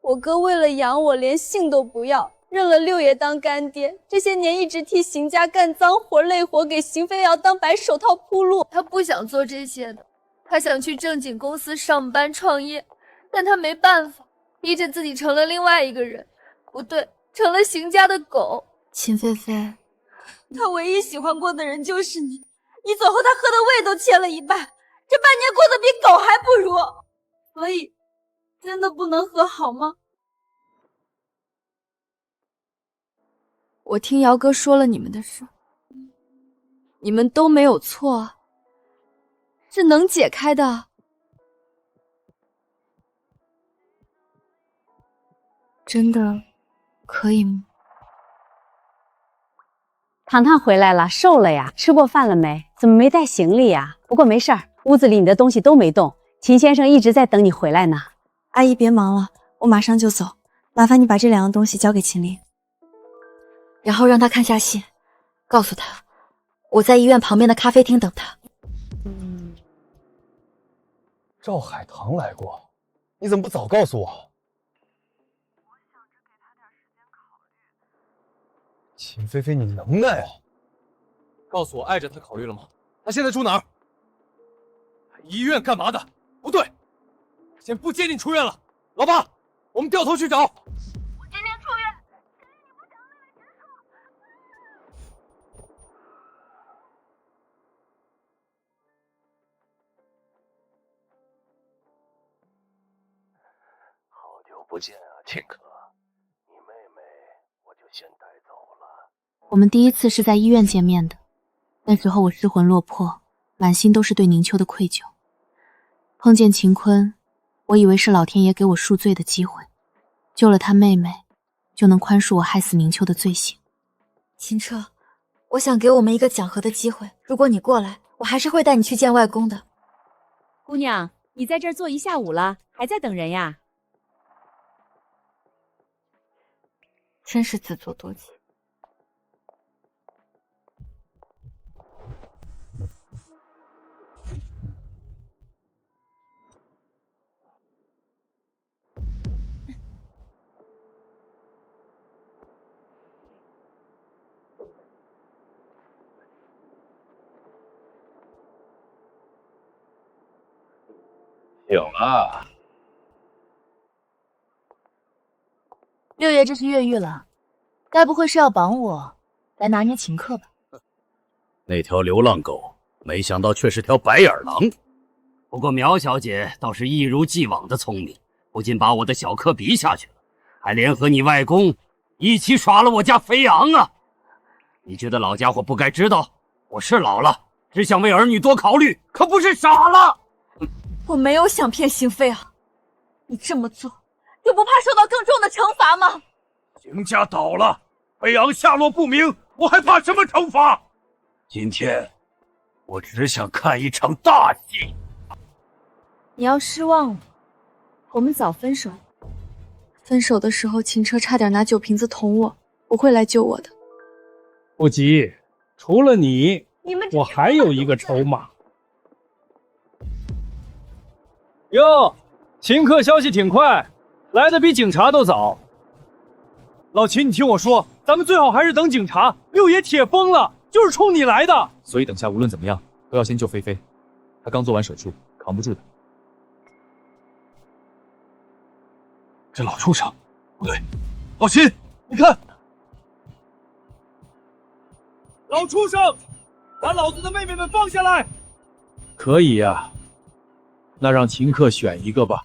我哥为了养我，连姓都不要，认了六爷当干爹。这些年一直替邢家干脏活累活，给邢飞瑶当白手套铺路。他不想做这些的，他想去正经公司上班创业，但他没办法，逼着自己成了另外一个人，不对，成了邢家的狗。秦菲菲，他唯一喜欢过的人就是你，你走后他喝的胃都切了一半，这半年过得比狗还不如，所以真的不能和好吗？我听姚哥说了你们的事，你们都没有错，是能解开的。真的可以吗？糖糖回来了，瘦了呀？吃过饭了没？怎么没带行李呀？不过没事儿，屋子里你的东西都没动，秦先生一直在等你回来呢。阿姨别忙了，我马上就走，麻烦你把这2样东西交给秦林，然后让他看下信，告诉他我在医院旁边的咖啡厅等他。赵海棠来过，你怎么不早告诉我？秦菲菲，你能耐啊！告诉我，碍着他考虑了吗？他现在住哪儿？医院干嘛的？不对，先不接你出院了。老爸，我们掉头去找。我今天出院，陈毅，你不想让妹妹结束？不见啊，秦可，你妹妹我就先带走了。我们第一次是在医院见面的，那时候我失魂落魄，满心都是对宁秋的愧疚。碰见秦坤，我以为是老天爷给我赎罪的机会，救了他妹妹，就能宽恕我害死宁秋的罪行。秦彻，我想给我们一个讲和的机会，如果你过来，我还是会带你去见外公的。姑娘，你在这儿坐一下午了，还在等人呀？真是自作多情。醒了。六爷这是越狱了，该不会是要绑我来拿捏秦克吧？那条流浪狗，没想到却是条白眼狼。不过苗小姐倒是一如既往的聪明，不仅把我的小克逼下去了，还联合你外公一起耍了我家飞扬啊！你觉得老家伙不该知道我是老了，只想为儿女多考虑，可不是傻了。我没有想骗邢飞啊，你这么做就不怕受到更重的惩罚吗？邢家倒了，飞扬下落不明，我还怕什么惩罚？今天我只想看一场大戏。你要失望了，我们早分手。分手的时候，秦彻差点拿酒瓶子捅我，不会来救我的。不急，除了你，们我还有一个筹码。哟，秦克消息挺快，来的比警察都早。老秦，你听我说，咱们最好还是等警察。六爷铁疯了，就是冲你来的。所以等下无论怎么样，都要先救菲菲，她刚做完手术，扛不住的。这老畜生，不对，老秦，你看，老畜生，把老子的妹妹们放下来。可以呀，那让秦克选一个吧。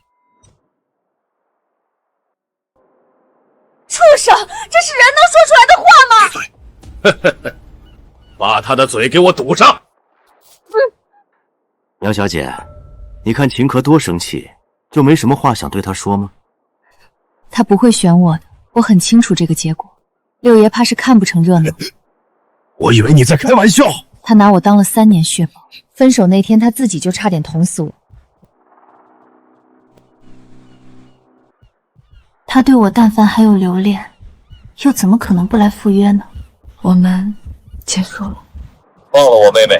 畜生，这是人能说出来的话吗？把他的嘴给我堵上！苗小姐，你看秦可多生气，就没什么话想对他说吗？他不会选我的，我很清楚这个结果。六爷怕是看不成热闹。我以为你在开玩笑。他拿我当了3年血宝，分手那天他自己就差点捅死我。他对我但凡还有留恋，又怎么可能不来赴约呢？我们结束了。放了我妹妹。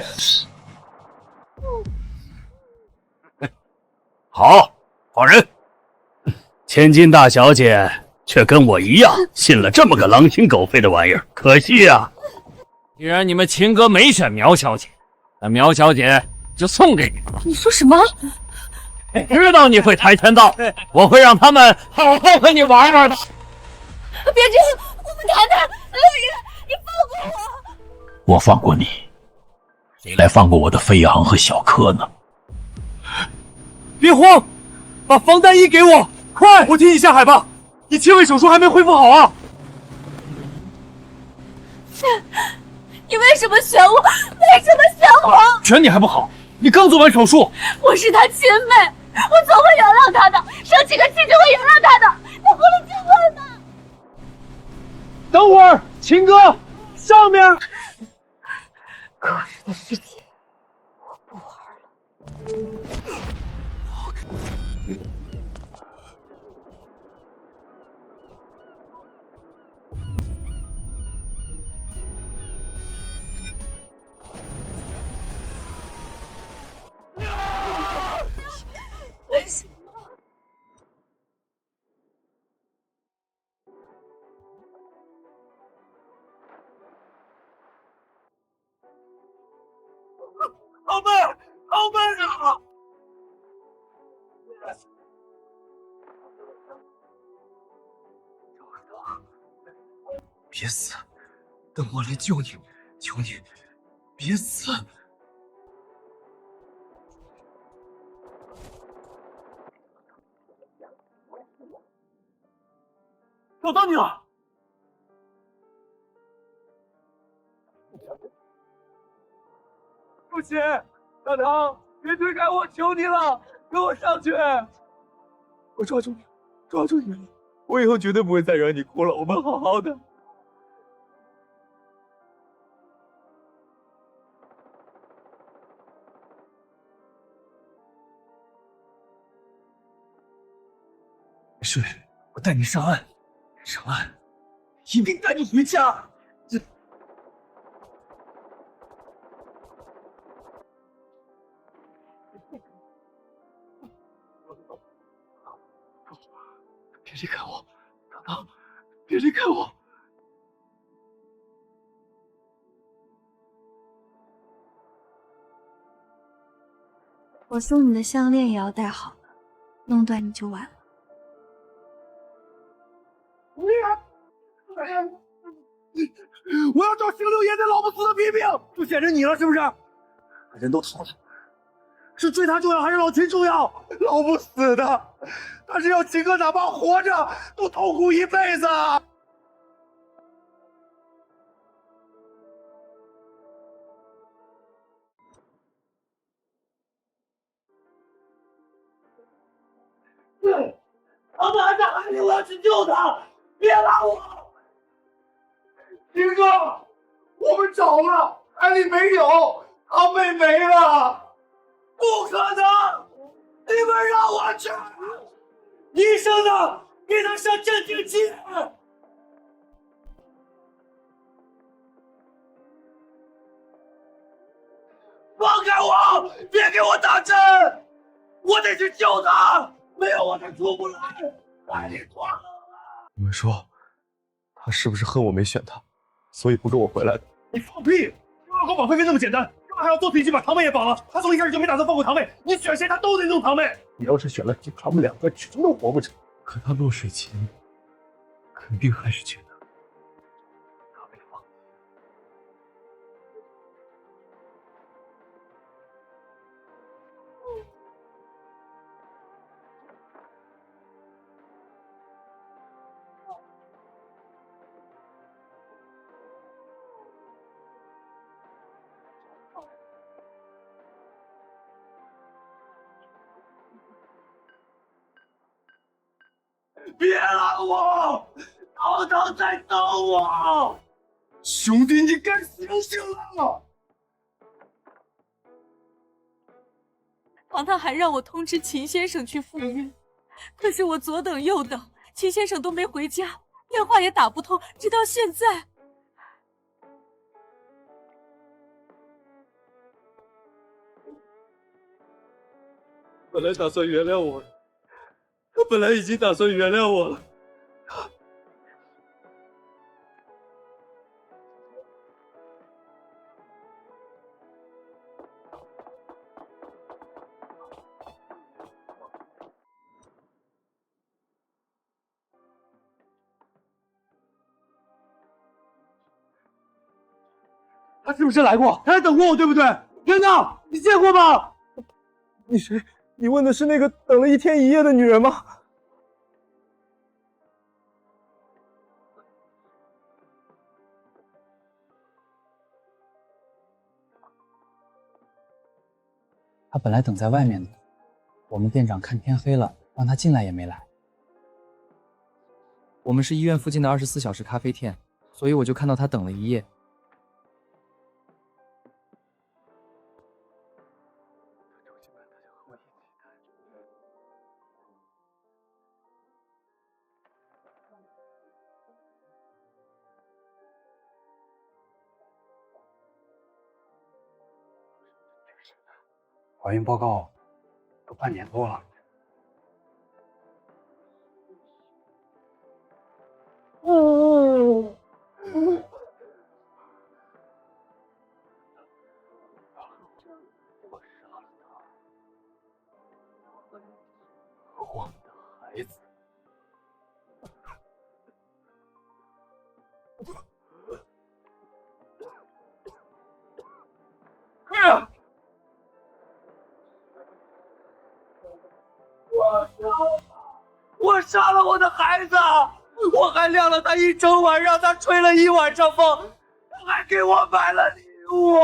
好，放人。千金大小姐却跟我一样信了这么个狼心狗肺的玩意儿，可惜呀。既然你们秦哥没选苗小姐，那苗小姐就送给你了。你说什么？知道你会跆拳道，我会让他们好好和你玩玩的。别这样，我们谈谈。六爷，你放过我。我放过你，谁来放过我的飞扬和小柯呢？别慌，把防弹衣给我，快！我替你下海吧，你切胃手术还没恢复好啊！你为什么选我？为什么选我？选你还不好，你刚做完手术。我是他亲妹，我总会原谅他的，生几个气就会原谅他的，他不能结婚的。等会儿，秦哥，上面。可是的事情，我不玩了。为什么？他们啊！别死，等我来救你，求你，别死！找到你了！不行，大唐，别推开我，求你了，跟我上去！我抓住你，抓住你了！我以后绝对不会再惹你哭了，我们好好的。没事，我带你上岸，上岸，一并带你回家。别离开我，糖糖，别离开我！我送你的项链也要戴好了，弄断你就完了。我要找邢六爷那老不死的批评，就显着你了是不是？把人都逃了，是追他重要还是老秦重要？老不死的，他是要秦哥哪怕活着都痛苦一辈子。他们还在海里，我要去救他！别拉我！秦哥，我们找了，海里没有，他妹没了，不可能！你们让我去！医生呢？给他上镇定剂！放开我！别给我打针！我得去救他！没有我他出不来！海里多冷啊！你们说，他是不是恨我没选他，所以不跟我回来的？你放屁！就要搞绑飞飞那么简单，干嘛还要做脾气把堂妹也绑了？他从一开始就没打算放过堂妹，你选谁他都得弄堂妹。你要是选了他们两个，真的活不成。可他落水前，肯定还是觉得他没放。别拦我！堂堂在等我！兄弟，你该醒醒了！堂堂还让我通知秦先生去赴约，可是我左等右等，秦先生都没回家，电话也打不通，直到现在。本来打算原谅我，他本来已经打算原谅我了。他是不是来过？他还等过我，对不对？天哪，你见过吗？你谁？你问的是那个等了1天1夜的女人吗？他本来等在外面的，我们店长看天黑了，让他进来也没来。我们是医院附近的24小时咖啡店，所以我就看到他等了1夜。怀孕报告都半年多了。我的孩子，我杀了我的孩子！我还晾了他一整晚，让他吹了一晚上风，他还给我买了礼物。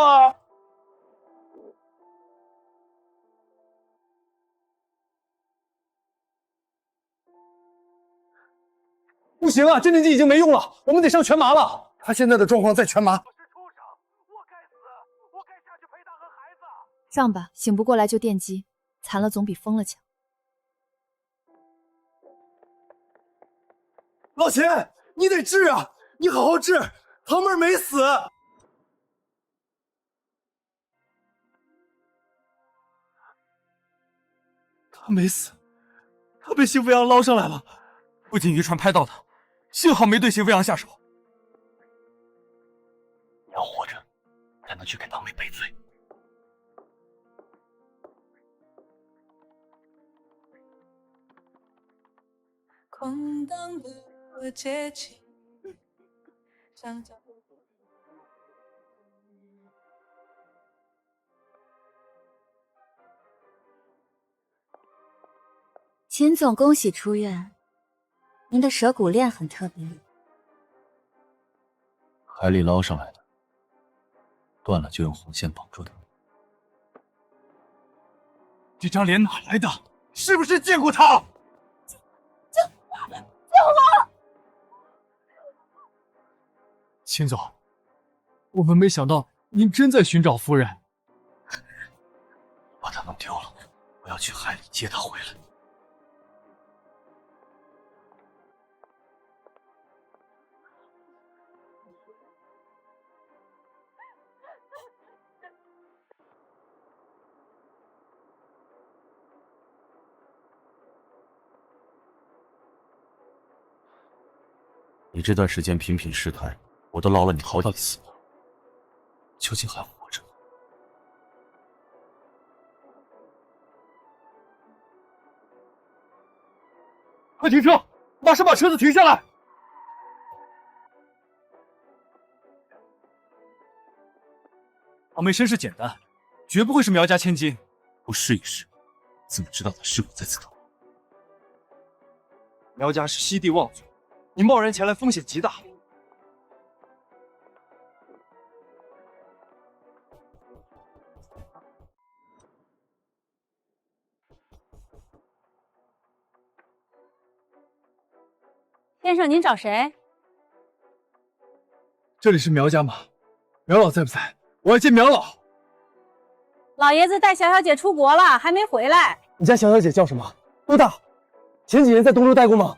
不行啊，镇定剂已经没用了，我们得上全麻了。他现在的状况在全麻。上吧，醒不过来就电击，残了总比疯了强。老钱，你得治啊！你好好治，堂妹没死。他没死，他被邢飞扬捞上来了。不仅渔船拍到他，幸好没对邢飞扬下手。你要活着，才能去给堂妹赔罪。空荡的街景，想角落。秦总，恭喜出院。您的蛇骨链很特别，海里捞上来的，断了就用红线绑住它。这张脸哪来的？是不是见过他？救我！秦总，我们没想到您真在寻找夫人。把她弄丢了，我要去海里接她回来。你这段时间频频失态，我都捞了你好几次了，究竟还活着吗？快停车！马上把车子停下来！堂妹身世简单，绝不会是苗家千金。不试一试，怎么知道她是否在此头？苗家是西帝望族，你贸然前来，风险极大。先生，您找谁？这里是苗家吗？苗老在不在？我要见苗老。老爷子带小小姐出国了，还没回来。你家小小姐叫什么？多大？前几年在东州待过吗？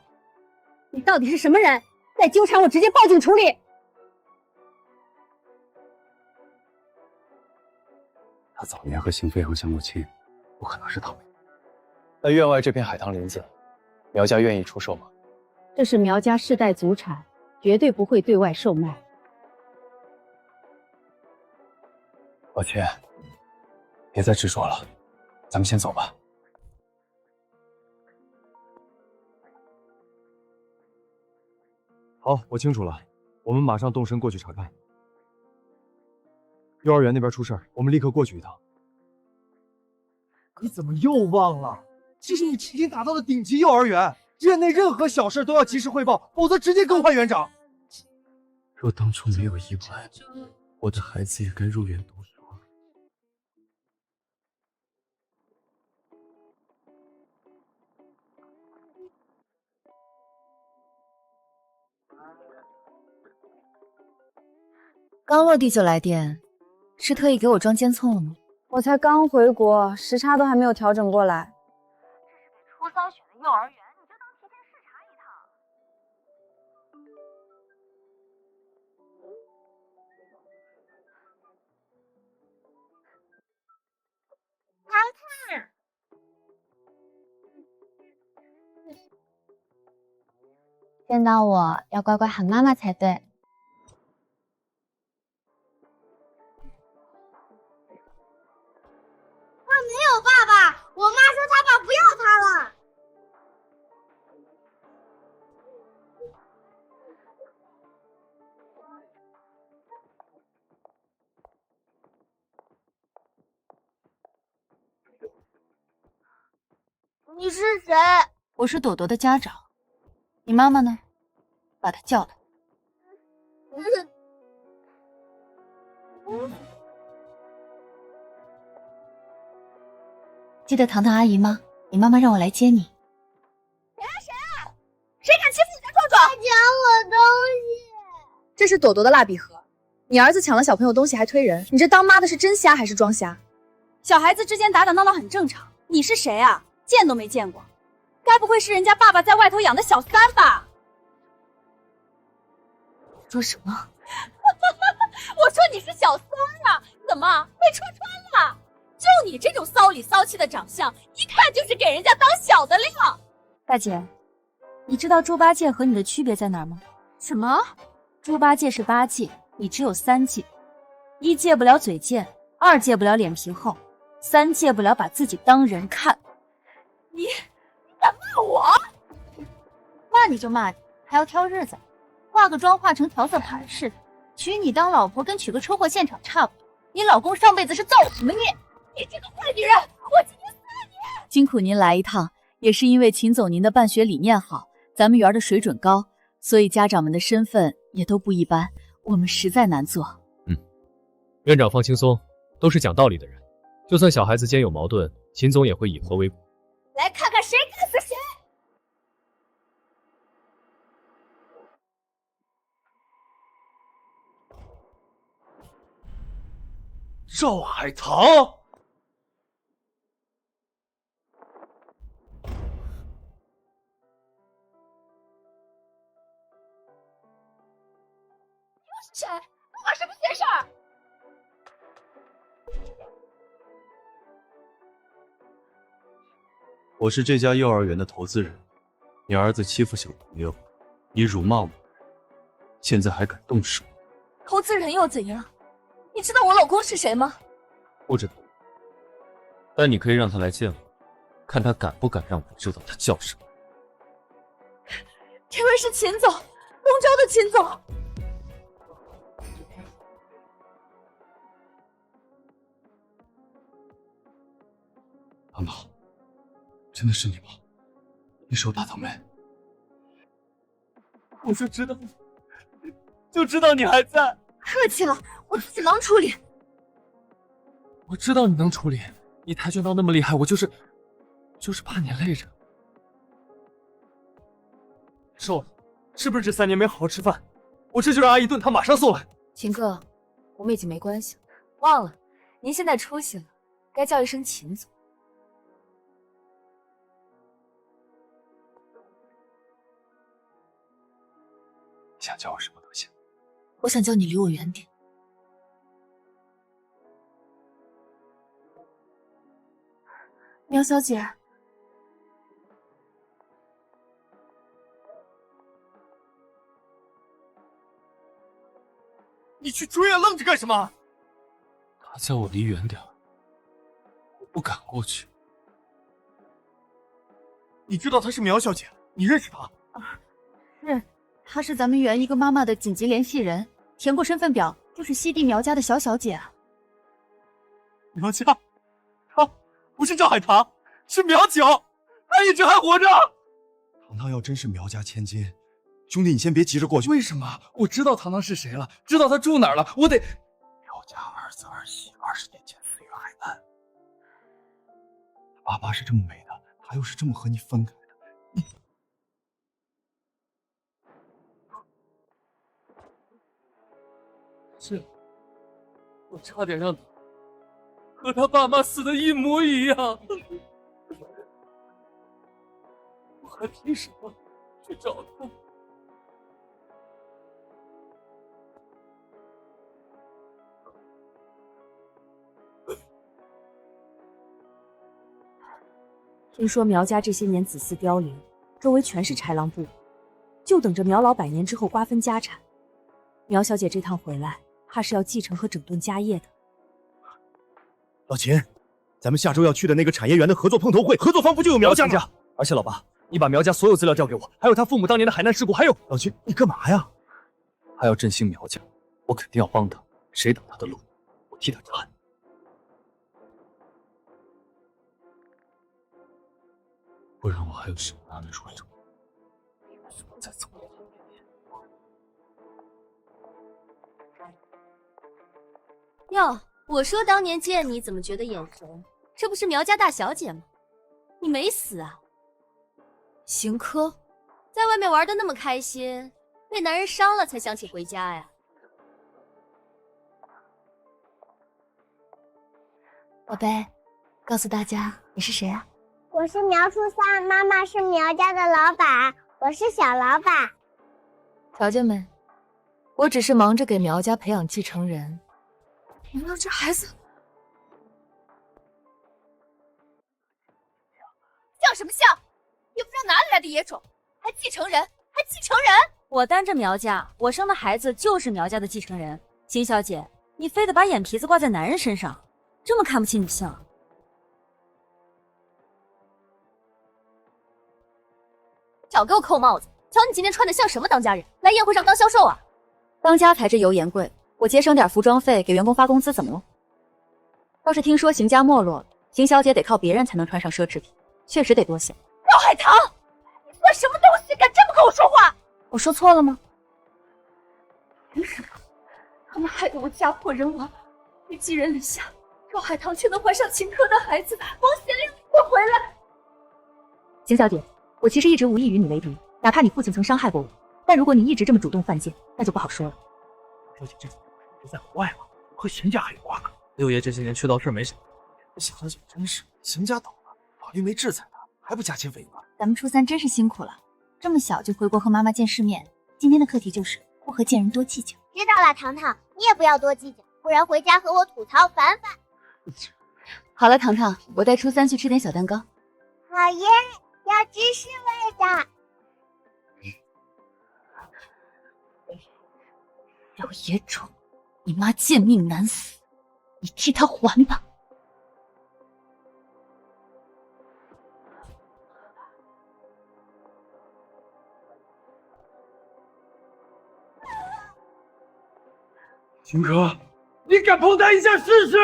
你到底是什么人？再纠缠我，直接报警处理。他早年和邢飞扬相过亲，不可能是堂妹。那院外这片海棠林子，苗家愿意出售吗？这是苗家世代祖产，绝对不会对外售卖。老钱，别再执着了，咱们先走吧。好，我清楚了，我们马上动身过去查看。幼儿园那边出事儿，我们立刻过去一趟。你怎么又忘了？这是你曾经打造的顶级幼儿园，院内任何小事都要及时汇报，否则直接更换园长。若当初没有意外，我的孩子也该入园读书了。刚落地就来电，是特意给我装监控了吗？我才刚回国，时差都还没有调整过来。初3选的幼儿园，你就当提前视察一趟。难看。见到我要乖乖喊妈妈才对。没有爸爸，我妈说她爸不要他了。你是谁？我是朵朵的家长，你妈妈呢？把他叫来。记得糖糖阿姨吗？你妈妈让我来接你。谁敢欺负你家壮壮？抢我东西！这是朵朵的蜡笔盒，你儿子抢了小朋友东西还推人，你这当妈的是真瞎还是装瞎？小孩子之间打打闹闹很正常，你是谁啊？见都没见过，该不会是人家爸爸在外头养的小三吧？说什么？我说你是小三啊？怎么被戳穿了？就你这种骚里骚气的长相，一看就是给人家当小的料。大姐，你知道猪八戒和你的区别在哪儿吗？什么？猪八戒是8戒，你只有3戒。1戒不了嘴贱，2戒不了脸皮厚，3戒不了把自己当人看。你敢骂我？骂你就骂你，还要挑日子，化个妆化成调色盘似的，娶你当老婆跟娶个车祸现场差不多。你老公上辈子是造什么孽？你这个坏女人，我今天撕了你！辛苦您来一趟，也是因为秦总您的办学理念好，咱们园的水准高，所以家长们的身份也都不一般，我们实在难做。院长放轻松，都是讲道理的人，就算小孩子间有矛盾，秦总也会以和为贵。来看看谁干死谁！赵海棠，你是谁？跟我什么闲事儿？我是这家幼儿园的投资人，你儿子欺负小朋友，你辱骂我，现在还敢动手？投资人又怎样？你知道我老公是谁吗？不知道，但你可以让他来见我，看他敢不敢让我知道他叫什么。这位是秦总，龙州的秦总。糖糖，真的是你吗？你手打疼没？我就知道你还在。客气了，我自己能处理。我知道你能处理，你跆拳道那么厉害，我就是怕你累着。瘦了，是不是这3年没好好吃饭？我这就让阿姨炖汤马上送来。秦哥，我们已经没关系了，忘了，您现在出息了，该叫一声秦总。你想叫我什么都行。我想叫你离我远点。苗小姐，你去追啊，愣着干什么？他叫我离远点，我不敢过去。你知道她是苗小姐，你认识她？是，她是咱们园一个妈妈的紧急联系人，填过身份表，就是西地苗家的小姐啊。苗家，她不是赵海棠，是苗九，她一直还活着。糖糖要真是苗家千金，兄弟你先别急着过去。为什么？我知道糖糖是谁了，知道她住哪儿了，我得。苗家儿子儿媳20年前死于海难，爸爸是这么美的，他又是这么和你分开的，是，我差点让他和他爸妈死的一模一样，我还凭什么去找他？听说苗家这些年子嗣凋零，周围全是豺狼部，就等着苗老100年之后瓜分家产。苗小姐这趟回来，怕是要继承和整顿家业的。老秦，咱们下周要去的那个产业园的合作碰头会，合作方不就有苗家吗？而且老爸，你把苗家所有资料交给我，还有他父母当年的海难事故，还有老秦，你干嘛呀？他要振兴苗家，我肯定要帮他，谁挡他的路，我替他铲。不然我还有什么拿得出手？什么在走我面前？哟，我说当年见你怎么觉得眼熟？这不是苗家大小姐吗？你没死啊？邢科，在外面玩的那么开心，被男人伤了才想起回家呀？宝贝，告诉大家你是谁啊？我是苗初三，妈妈是苗家的老板，我是小老板。条件没，我只是忙着给苗家培养继承人。你们这孩子像什么像？也不知道哪里来的野种，还继承人，还继承人！我担着苗家，我生的孩子就是苗家的继承人。邢小姐，你非得把眼皮子挂在男人身上，这么看不起女性？少给我扣帽子！瞧你今天穿的像什么当家人，来宴会上当销售啊？当家才是油盐贵，我节省点服装费给员工发工资怎么了？倒是听说邢家没落了，邢小姐得靠别人才能穿上奢侈品，确实得多谢。赵海棠，你算什么东西，敢这么跟我说话？我说错了吗？凭什么？他们害得我家破人亡，被寄人篱下，赵海棠却能怀上秦科的孩子，王贤令会回来。邢小姐，我其实一直无意与你为敌，哪怕你父亲曾伤害过我，但如果你一直这么主动犯贱，那就不好说了。小姐这几年不是在国外吗？和邢家还有瓜葛。六爷这些年缺道事没少，这邢小姐真是邢家倒了，法律没制裁他，还不加轻罚款？咱们初三真是辛苦了，这么小就回国和妈妈见世面。今天的课题就是不和贱人多计较。知道了，糖糖，你也不要多计较，不然回家和我吐槽烦烦。好了，糖糖，我带初三去吃点小蛋糕。好耶，要芝士味的。有野种，你妈贱命难死，你替她还吧。秦科，你敢碰他一下试试？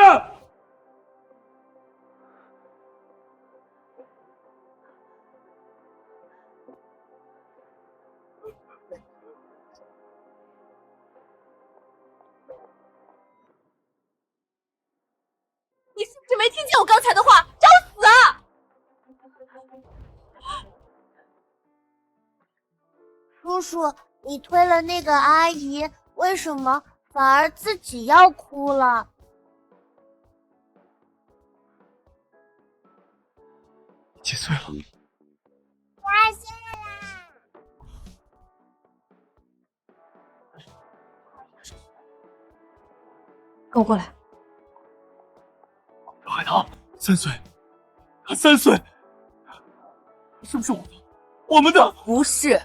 你是不是没听见我刚才的话？找死啊！叔叔，你推了那个阿姨，为什么反而自己要哭了？几岁了？8岁啦！跟我过来。赵海棠3岁，他3岁，是不是我们的？不是。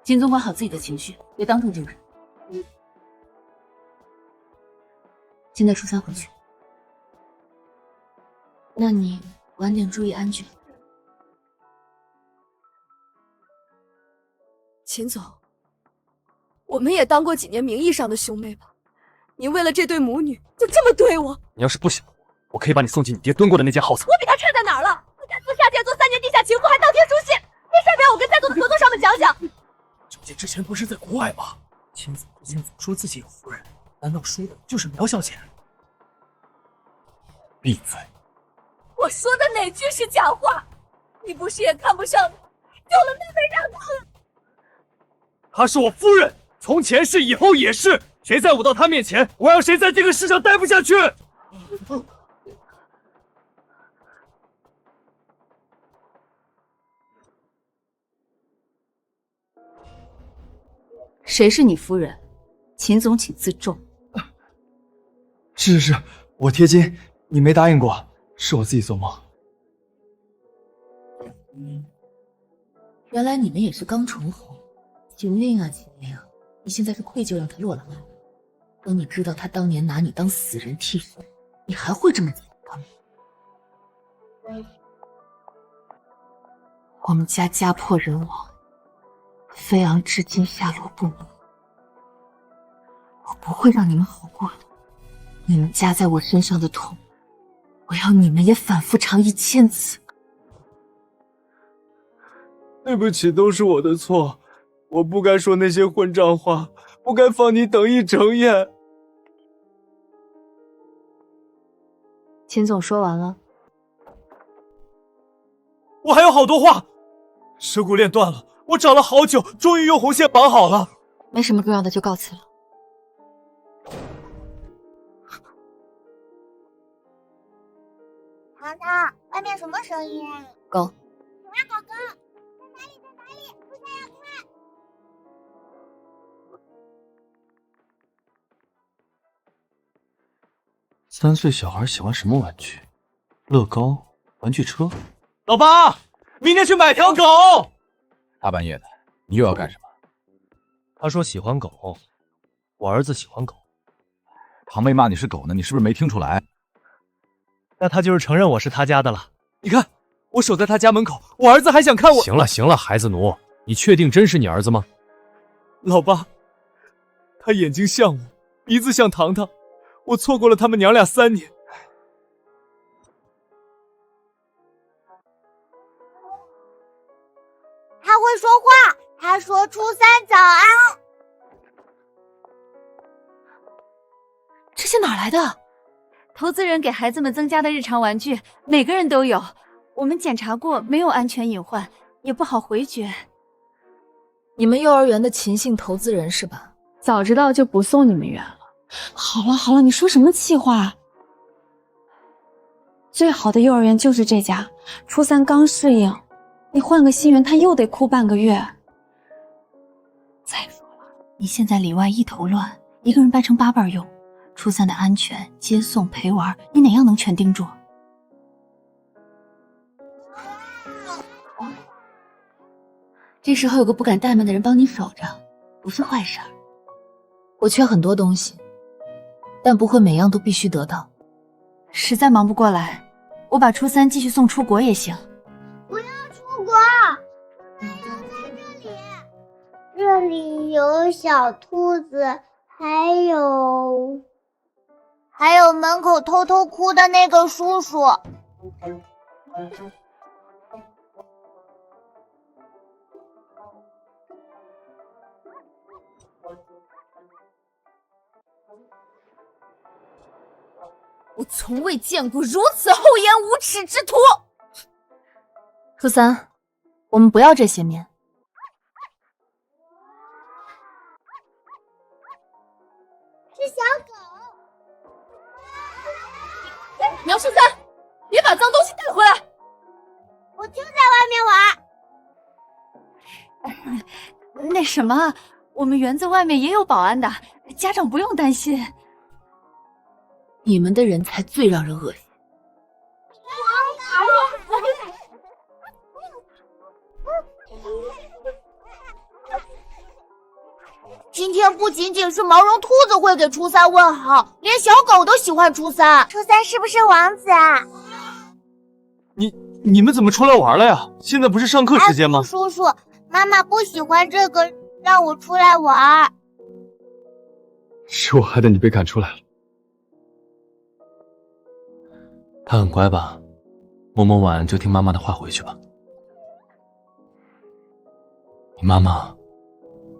金总管好自己的情绪，别当众丢人。现在初三回去，那你晚点注意安全。秦总，我们也当过几年名义上的兄妹吧？你为了这对母女就这么对我？你要是不想我可以把你送进你爹蹲过的那间好厕。我比他差在哪儿了？他敢做下贱，做3年地下情妇，还当天书信，这事儿别我跟在座的合作上面讲讲。小姐之前不是在国外吗？亲自不亲自说自己有夫人，难道说的就是苗小姐？闭嘴！我说的哪句是假话？你不是也看不上他，丢了妹妹让他？她是我夫人，从前是，以后也是。谁在我到她面前，我让谁在这个世上待不下去。谁是你夫人？秦总请自重。是，我贴金，你没答应过，是我自己做梦。原来你们也是刚重逢。秦令啊，秦令，你现在是愧疚让他落了吗？等你知道他当年拿你当死人替身，你还会这么惨他吗？我们家家破人亡，飞扬至今下落不明，我不会让你们好过的。你们加在我身上的痛，我要你们也反复尝1000次。对不起，都是我的错，我不该说那些混账话，不该放你等一整夜。秦总说完了。我还有好多话。蛇骨链断了，我找了好久，终于用红线绑好了。没什么重要的，就告辞了。糖糖，外面什么声音啊？狗。什么狗狗？在哪里？在哪里？不想要看。3岁小孩喜欢什么玩具？乐高、玩具车。老爸，明天去买条狗。大半夜的，你又要干什么？他说喜欢狗，我儿子喜欢狗。堂妹骂你是狗呢，你是不是没听出来？那他就是承认我是他家的了。你看，我守在他家门口，我儿子还想看我。行了行了，孩子奴，你确定真是你儿子吗？老爸，他眼睛像我，鼻子像糖糖，我错过了他们娘俩3年。他会说话，他说初3早安。这些哪来的？投资人给孩子们增加的日常玩具，每个人都有。我们检查过，没有安全隐患，也不好回绝。你们幼儿园的秦姓投资人是吧？早知道就不送你们园了。好了好了，你说什么气话？最好的幼儿园就是这家，初3刚适应，你换个新园他又得哭半个月。再说了，你现在里外一头乱，一个人掰成8瓣用。初3的安全、接送、陪玩，你哪样能全盯住？这时候有个不敢怠慢的人帮你守着，不是坏事儿。我缺很多东西，但不会每样都必须得到。实在忙不过来，我把初3继续送出国也行。不要出国，我要在这里。这里有小兔子，还有门口偷偷哭的那个叔叔。我从未见过如此厚颜无耻之徒。初3，我们不要这些面。是小狗。苗初3，别把脏东西带回来。我就在外面玩。那什么，我们园子外面也有保安的，家长不用担心。你们的人才最让人恶心。今天不仅仅是毛绒兔子会给初3问好，连小狗都喜欢初3。初3是不是王子啊？你们怎么出来玩了呀？现在不是上课时间吗？叔叔，妈妈不喜欢这个，让我出来玩。是我害得你被赶出来了。他很乖吧？摸完就听妈妈的话回去吧。你妈妈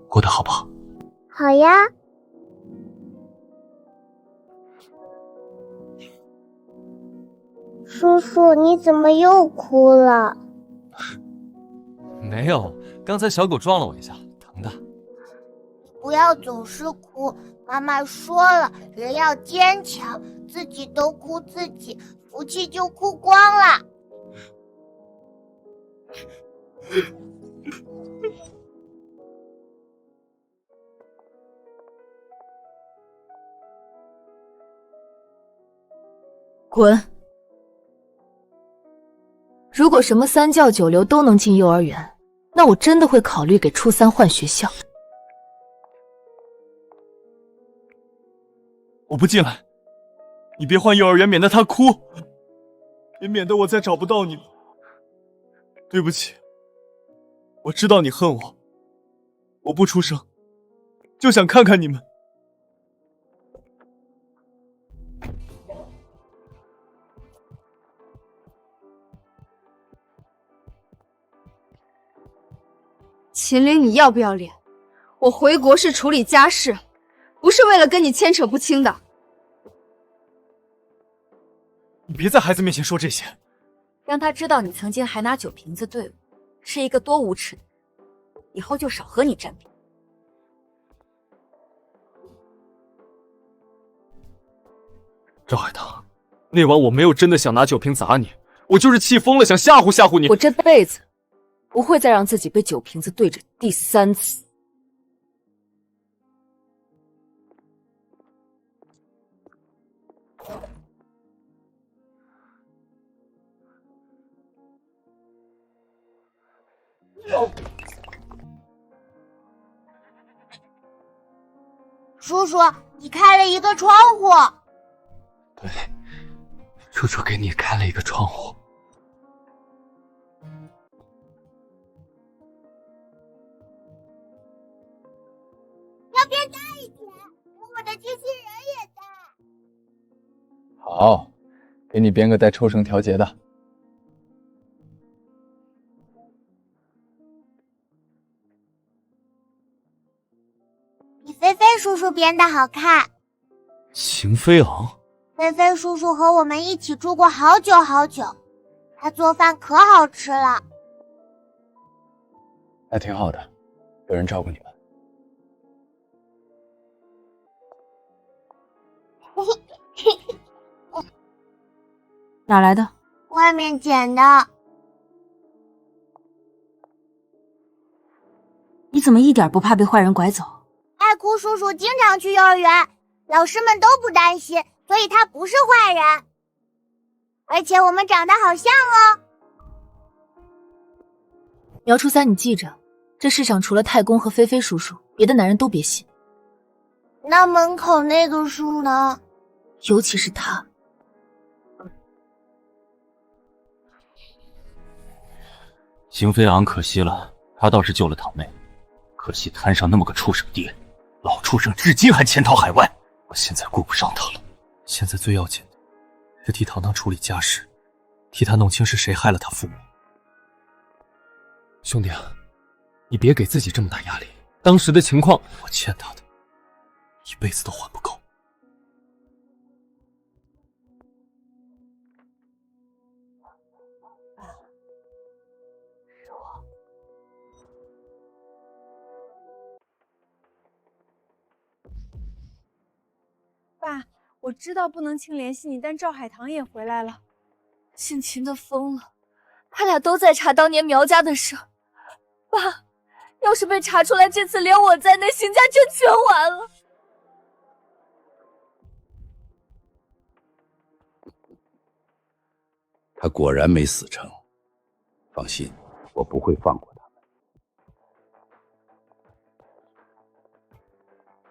过得好不好？好呀。叔叔，你怎么又哭了？没有，刚才小狗撞了我一下，疼的。不要总是哭，妈妈说了，人要坚强，自己都哭自己，福气就哭光了。滚！如果什么3教9流都能进幼儿园，那我真的会考虑给初3换学校。我不进来，你别换幼儿园，免得他哭，也免得我再找不到你们。对不起，我知道你恨我，我不出声，就想看看你们。秦岭，你要不要脸？我回国是处理家事，不是为了跟你牵扯不清的。你别在孩子面前说这些，让他知道你曾经还拿酒瓶子对我，是一个多无耻的人，以后就少和你沾边。赵海棠，那晚我没有真的想拿酒瓶砸你，我就是气疯了，想吓唬吓唬你。我这辈子不会再让自己被酒瓶子对着第3次。叔叔，你开了一个窗户。对，叔叔给你开了一个窗户。要变大一点，我的机器人也大。好，给你编个带抽绳调节的。比菲菲叔叔编的好看。邢飞昂，菲菲叔叔和我们一起住过好久好久，他做饭可好吃了。那挺好的，有人照顾你们。哪来的？外面捡的。你怎么一点不怕被坏人拐走？爱哭叔叔经常去幼儿园，老师们都不担心，所以他不是坏人。而且我们长得好像哦。苗初三，你记着，这世上除了太公和菲菲叔叔，别的男人都别信。那门口那个树呢？尤其是他。邢飞昂可惜了，他倒是救了堂妹，可惜摊上那么个畜生爹，老畜生至今还潜逃海外。我现在顾不上他了，现在最要紧的是替糖糖处理家事，替他弄清是谁害了他父母。兄弟啊，你别给自己这么大压力，当时的情况，我欠他的一辈子都还不够。爸，我知道不能轻联系你，但赵海棠也回来了。姓秦的疯了，他俩都在查当年苗家的事。爸，要是被查出来，这次连我在内，邢家就全完了。他果然没死成，放心，我不会放过他。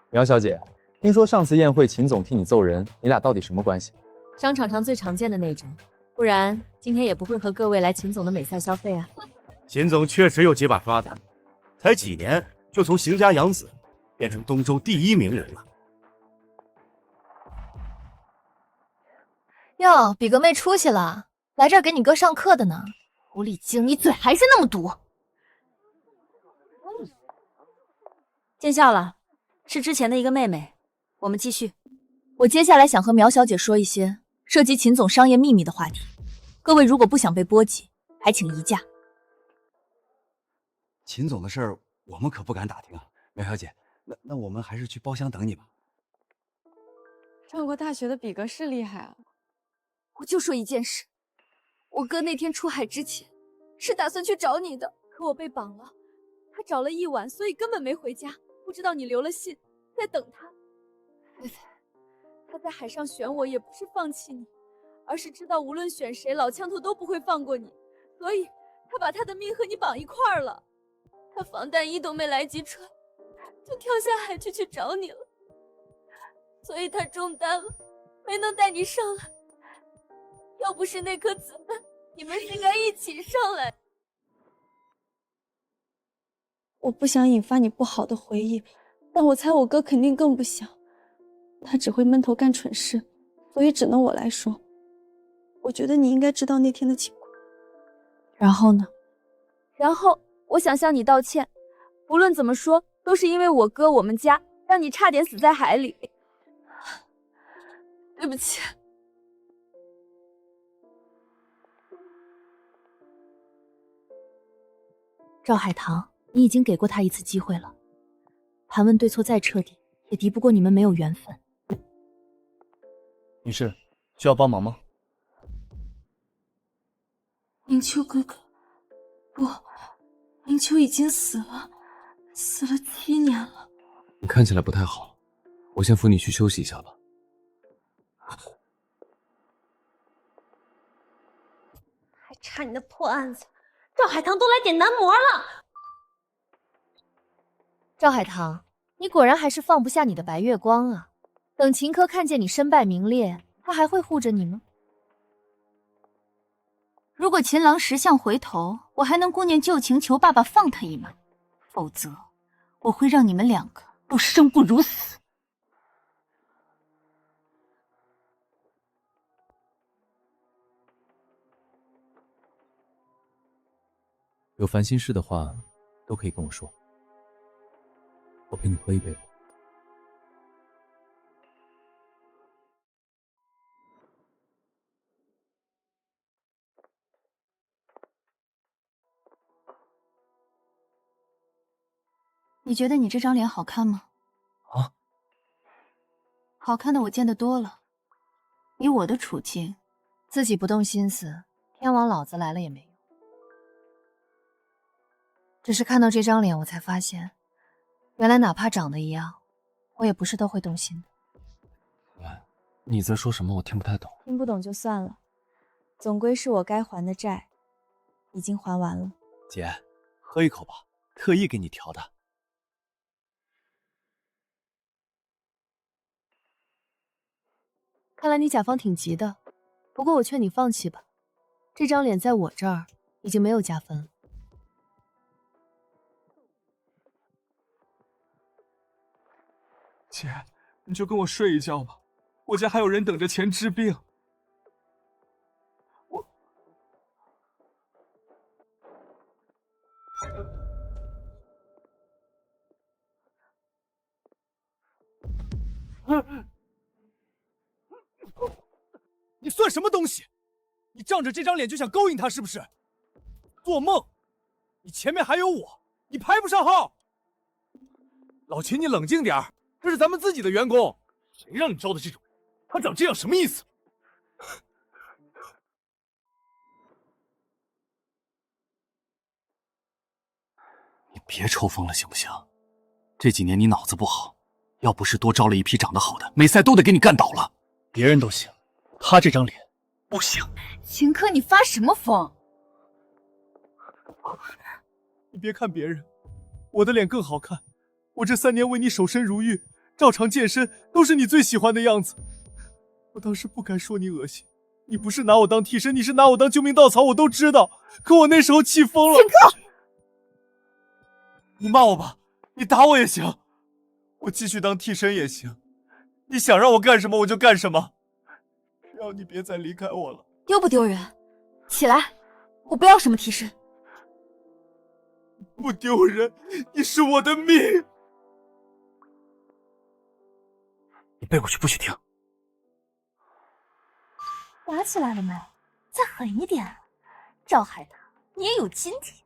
苗小姐，听说上次宴会秦总替你揍人，你俩到底什么关系？商场上最常见的那种，不然今天也不会和各位来秦总的美赛消费啊。秦总确实有几把刷子，才几年就从邢家养子变成东周第1名人了。哟，比格妹出息了，来这儿给你哥上课的呢。狐狸精，你嘴还是那么毒。见笑了，是之前的一个妹妹。我们继续。我接下来想和苗小姐说一些涉及秦总商业秘密的话题，各位如果不想被波及，还请移驾。秦总的事儿我们可不敢打听啊，苗小姐，那我们还是去包厢等你吧。上过大学的比格是厉害啊。我就说一件事，我哥那天出海之前是打算去找你的，可我被绑了，他找了一晚，所以根本没回家，不知道你留了信，在等他。菲菲，他在海上选我也不是放弃你，而是知道无论选谁，老枪头都不会放过你，所以他把他的命和你绑一块儿了。他防弹衣都没来及穿，就跳下海去找你了，所以他中弹了，没能带你上来。要不是那颗子弹，你们是应该一起上来。我不想引发你不好的回忆，但我猜我哥肯定更不想，他只会闷头干蠢事，所以只能我来说。我觉得你应该知道那天的情况。然后呢？然后我想向你道歉，无论怎么说，都都是因为我哥我们家让你差点死在海里。对不起。赵海棠，你已经给过他一次机会了，盘问对错再彻底，也敌不过你们没有缘分。女士，需要帮忙吗？明秋哥哥，不，明秋已经死了，死了7年了。你看起来不太好，我先扶你去休息一下吧。还差你那破案子，赵海棠都来点男模了。赵海棠，你果然还是放不下你的白月光啊！等秦柯看见你身败名裂，他还会护着你吗？如果秦郎识相回头，我还能顾念旧情，求爸爸放他一马；否则，我会让你们2个都生不如死。有烦心事的话，都可以跟我说。我陪你喝一杯吧。你觉得你这张脸好看吗？啊？好看的我见得多了。以我的处境，自己不动心思，天王老子来了也没用。只是看到这张脸，我才发现，原来哪怕长得一样，我也不是都会动心的。你在说什么？我听不太懂。听不懂就算了，总归是我该还的债，已经还完了。姐，喝一口吧，特意给你调的。看来你甲方挺急的，不过我劝你放弃吧，这张脸在我这儿已经没有加分了。姐，你就跟我睡一觉吧，我家还有人等着钱治病。你算什么东西？你仗着这张脸就想勾引他是不是？做梦！你前面还有我，你排不上号。老秦，你冷静点儿，这是咱们自己的员工，谁让你招的这种人？他长这样什么意思？你别抽风了行不行？这几年你脑子不好，要不是多招了一批长得好的，美赛都得给你干倒了。别人都行，他这张脸不行。秦柯，你发什么疯？你别看别人，我的脸更好看。我这3年为你守身如玉，照常健身，都是你最喜欢的样子。我当时不该说你恶心，你不是拿我当替身，你是拿我当救命稻草，我都知道。可我那时候气疯了。秦柯，你骂我吧，你打我也行，我继续当替身也行。你想让我干什么我就干什么，只要你别再离开我了。丢不丢人？起来，我不要什么替身。不丢人，你是我的命。你背过去，不许停。打起来了没？再狠一点，赵海棠，你也有今天。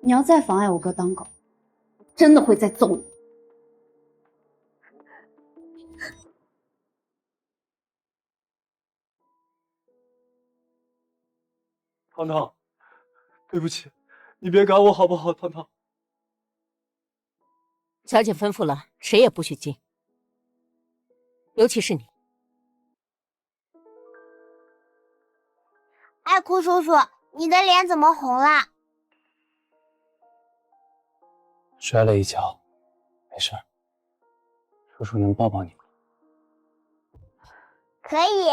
你要再妨碍我哥当狗，真的会再揍你。糖糖，对不起，你别赶我好不好？糖糖，小姐吩咐了，谁也不许进，尤其是你。爱哭叔叔，你的脸怎么红了？摔了一跤，没事儿。叔叔能抱抱你吗？可以，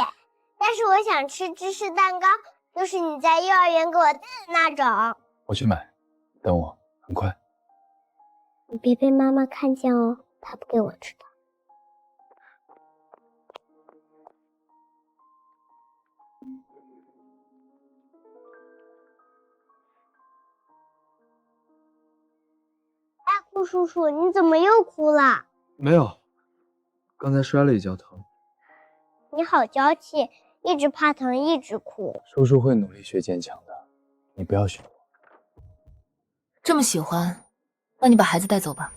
但是我想吃芝士蛋糕，就是你在幼儿园给我带的那种。我去买，等我，很快。你别被妈妈看见哦，她不给我吃的。顾叔叔，你怎么又哭了？没有，刚才摔了一跤，疼。你好娇气，一直怕疼，一直哭。叔叔会努力学坚强的，你不要学我。这么喜欢，那你把孩子带走吧。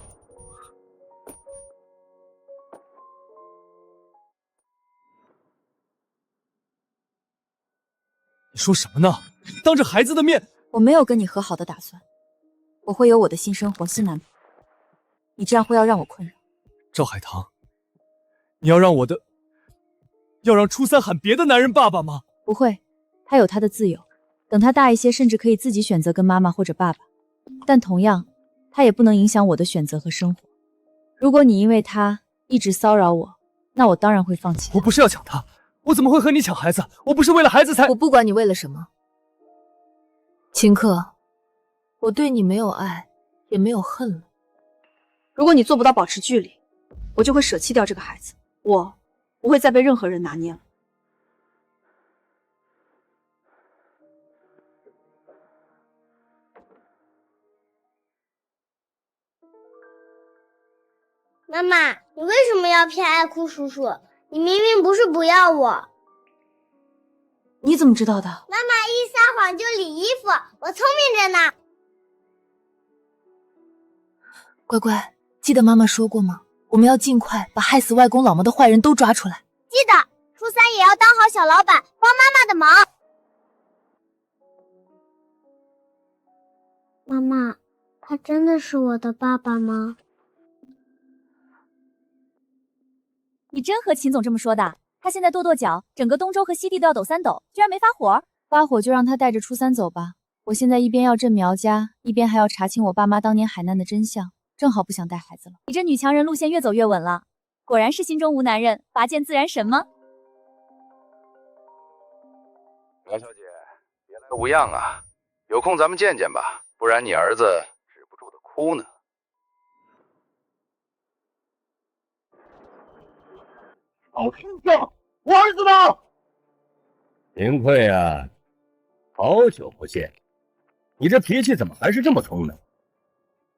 你说什么呢？当着孩子的面，我没有跟你和好的打算，我会有我的新生活、新男朋友。你这样会要让我困扰。赵海棠，你要让初三喊别的男人爸爸吗？不会，他有他的自由，等他大一些，甚至可以自己选择跟妈妈或者爸爸。但同样，他也不能影响我的选择和生活。如果你因为他一直骚扰我，那我当然会放弃他。我不是要抢他，我怎么会和你抢孩子？我不是为了孩子才……我不管你为了什么，秦克，我对你没有爱，也没有恨了。如果你做不到保持距离，我就会舍弃掉这个孩子，我不会再被任何人拿捏了。妈妈，你为什么要骗爱哭叔叔？你明明不是不要我。你怎么知道的？妈妈一撒谎就理衣服，我聪明着呢。乖乖，记得妈妈说过吗？我们要尽快把害死外公老妈的坏人都抓出来。记得，初三也要当好小老板，帮妈妈的忙。妈妈，他真的是我的爸爸吗？你真和秦总这么说的？他现在跺脚，整个东周和西地都要抖3抖，居然没发火？发火就让他带着初三走吧。我现在一边要镇苗家，一边还要查清我爸妈当年海难的真相，正好不想带孩子了。你这女强人路线越走越稳了，果然是心中无男人，拔剑自然神吗？苗小姐，别来无恙啊，有空咱们见见吧，不然你儿子止不住的哭呢。好听话，我儿子呢？秦桧啊，好久不见，你这脾气怎么还是这么冲呢？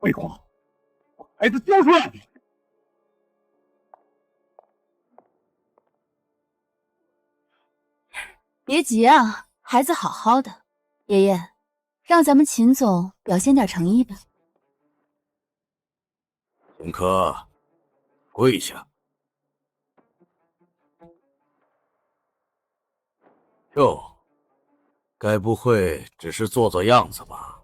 魏华，把孩子交出来！别急啊，孩子好好的。爷爷，让咱们秦总表现点诚意吧。秦科，跪下。哟，该不会只是做做样子吧？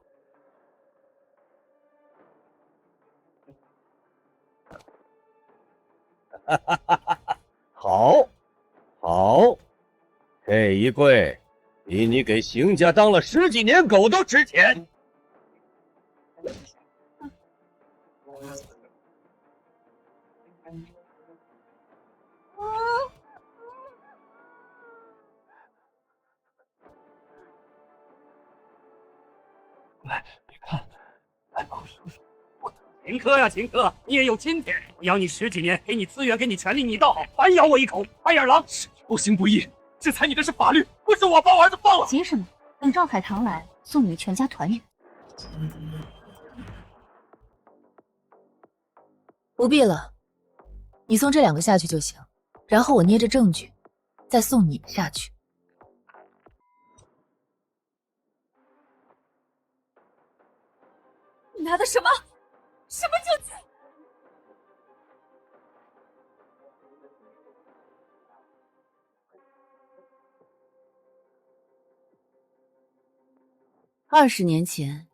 哈哈哈哈哈！好，好，这一跪比你给邢家当了10几年狗都值钱。来，别看，来帮我叔叔。秦科呀，秦科，你也有今天！我养你10几年，给你资源，给你权利，你倒好，反咬我一口，白眼狼！不行不义，制裁你的是法律，不是我把我儿子放了。急什么？等赵海棠来，送你们全家团圆。不必了，你送这2个下去就行，然后我捏着证据，再送你们下去。你拿的什么？什么证据？20年前，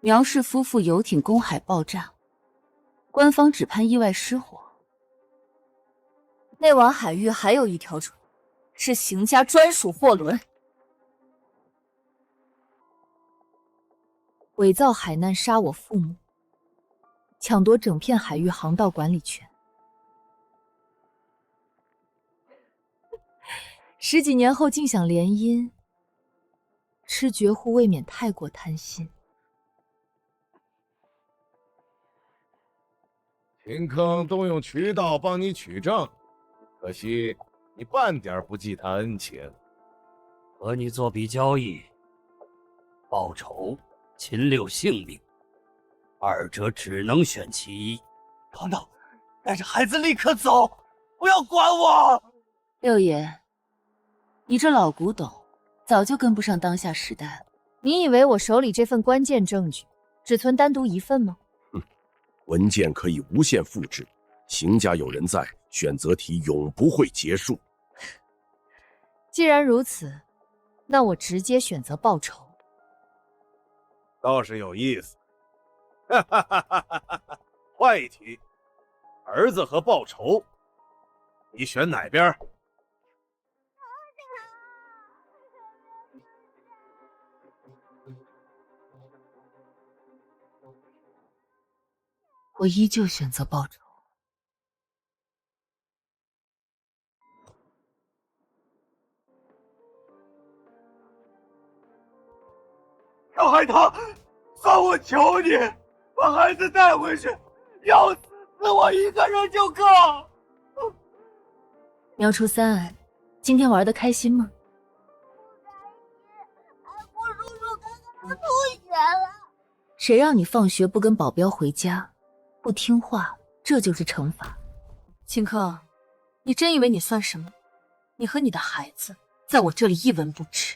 苗氏夫妇游艇公海爆炸，官方只判意外失火。内湾海域还有一条船，是邢家专属货轮。伪造海难杀我父母，抢夺整片海域航道管理权。10几年后竟想联姻，吃绝户未免太过贪心。秦坑动用渠道帮你取证，可惜你半点不记他恩情。和你做笔交易，报仇，秦六性命。二者只能选其一。等等，带着孩子立刻走，不要管我！六爷，你这老古董早就跟不上当下时代了。你以为我手里这份关键证据只存单独一份吗？文件可以无限复制，邢家有人在，选择题永不会结束。既然如此，那我直接选择报仇。倒是有意思。哈哈哈哈哈！换一题，儿子和报仇，你选哪边？我依旧选择报仇。赵海棠，算我求你，把孩子带回去，要死我一个人就够。苗初三，今天玩得开心吗？我叔叔刚刚吐血了。谁让你放学不跟保镖回家，不听话，这就是惩罚。秦柯，你真以为你算什么？你和你的孩子在我这里一文不值。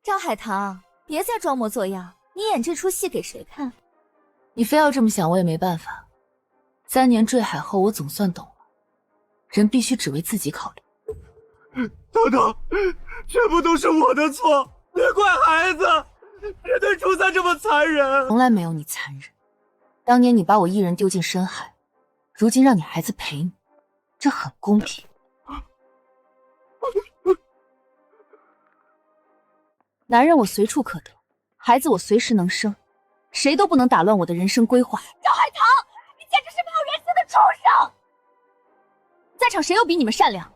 赵海棠，别再装模作样，你演这出戏给谁看？你非要这么想，我也没办法。3年坠海后，我总算懂了，人必须只为自己考虑。等等，全部都是我的错，别怪孩子，别对初三这么残忍。从来没有你残忍。当年你把我一人丢进深海，如今让你孩子陪你，这很公平。男人我随处可得，孩子我随时能生，谁都不能打乱我的人生规划。赵海棠，你简直是没有人性的畜生！在场谁又比你们善良？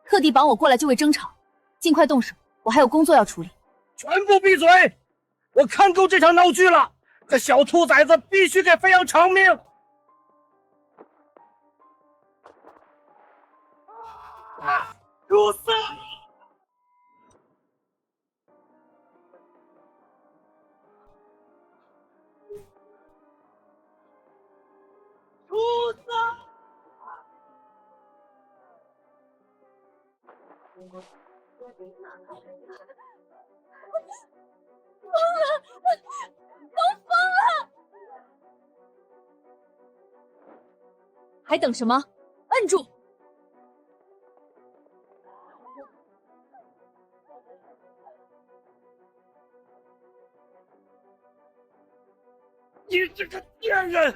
特地绑我过来就为争吵，尽快动手，我还有工作要处理。全部闭嘴！我看够这场闹剧了，这小兔崽子必须给飞扬偿命！初三。初三，疯了，都疯了！还等什么？摁住！你这个贱人！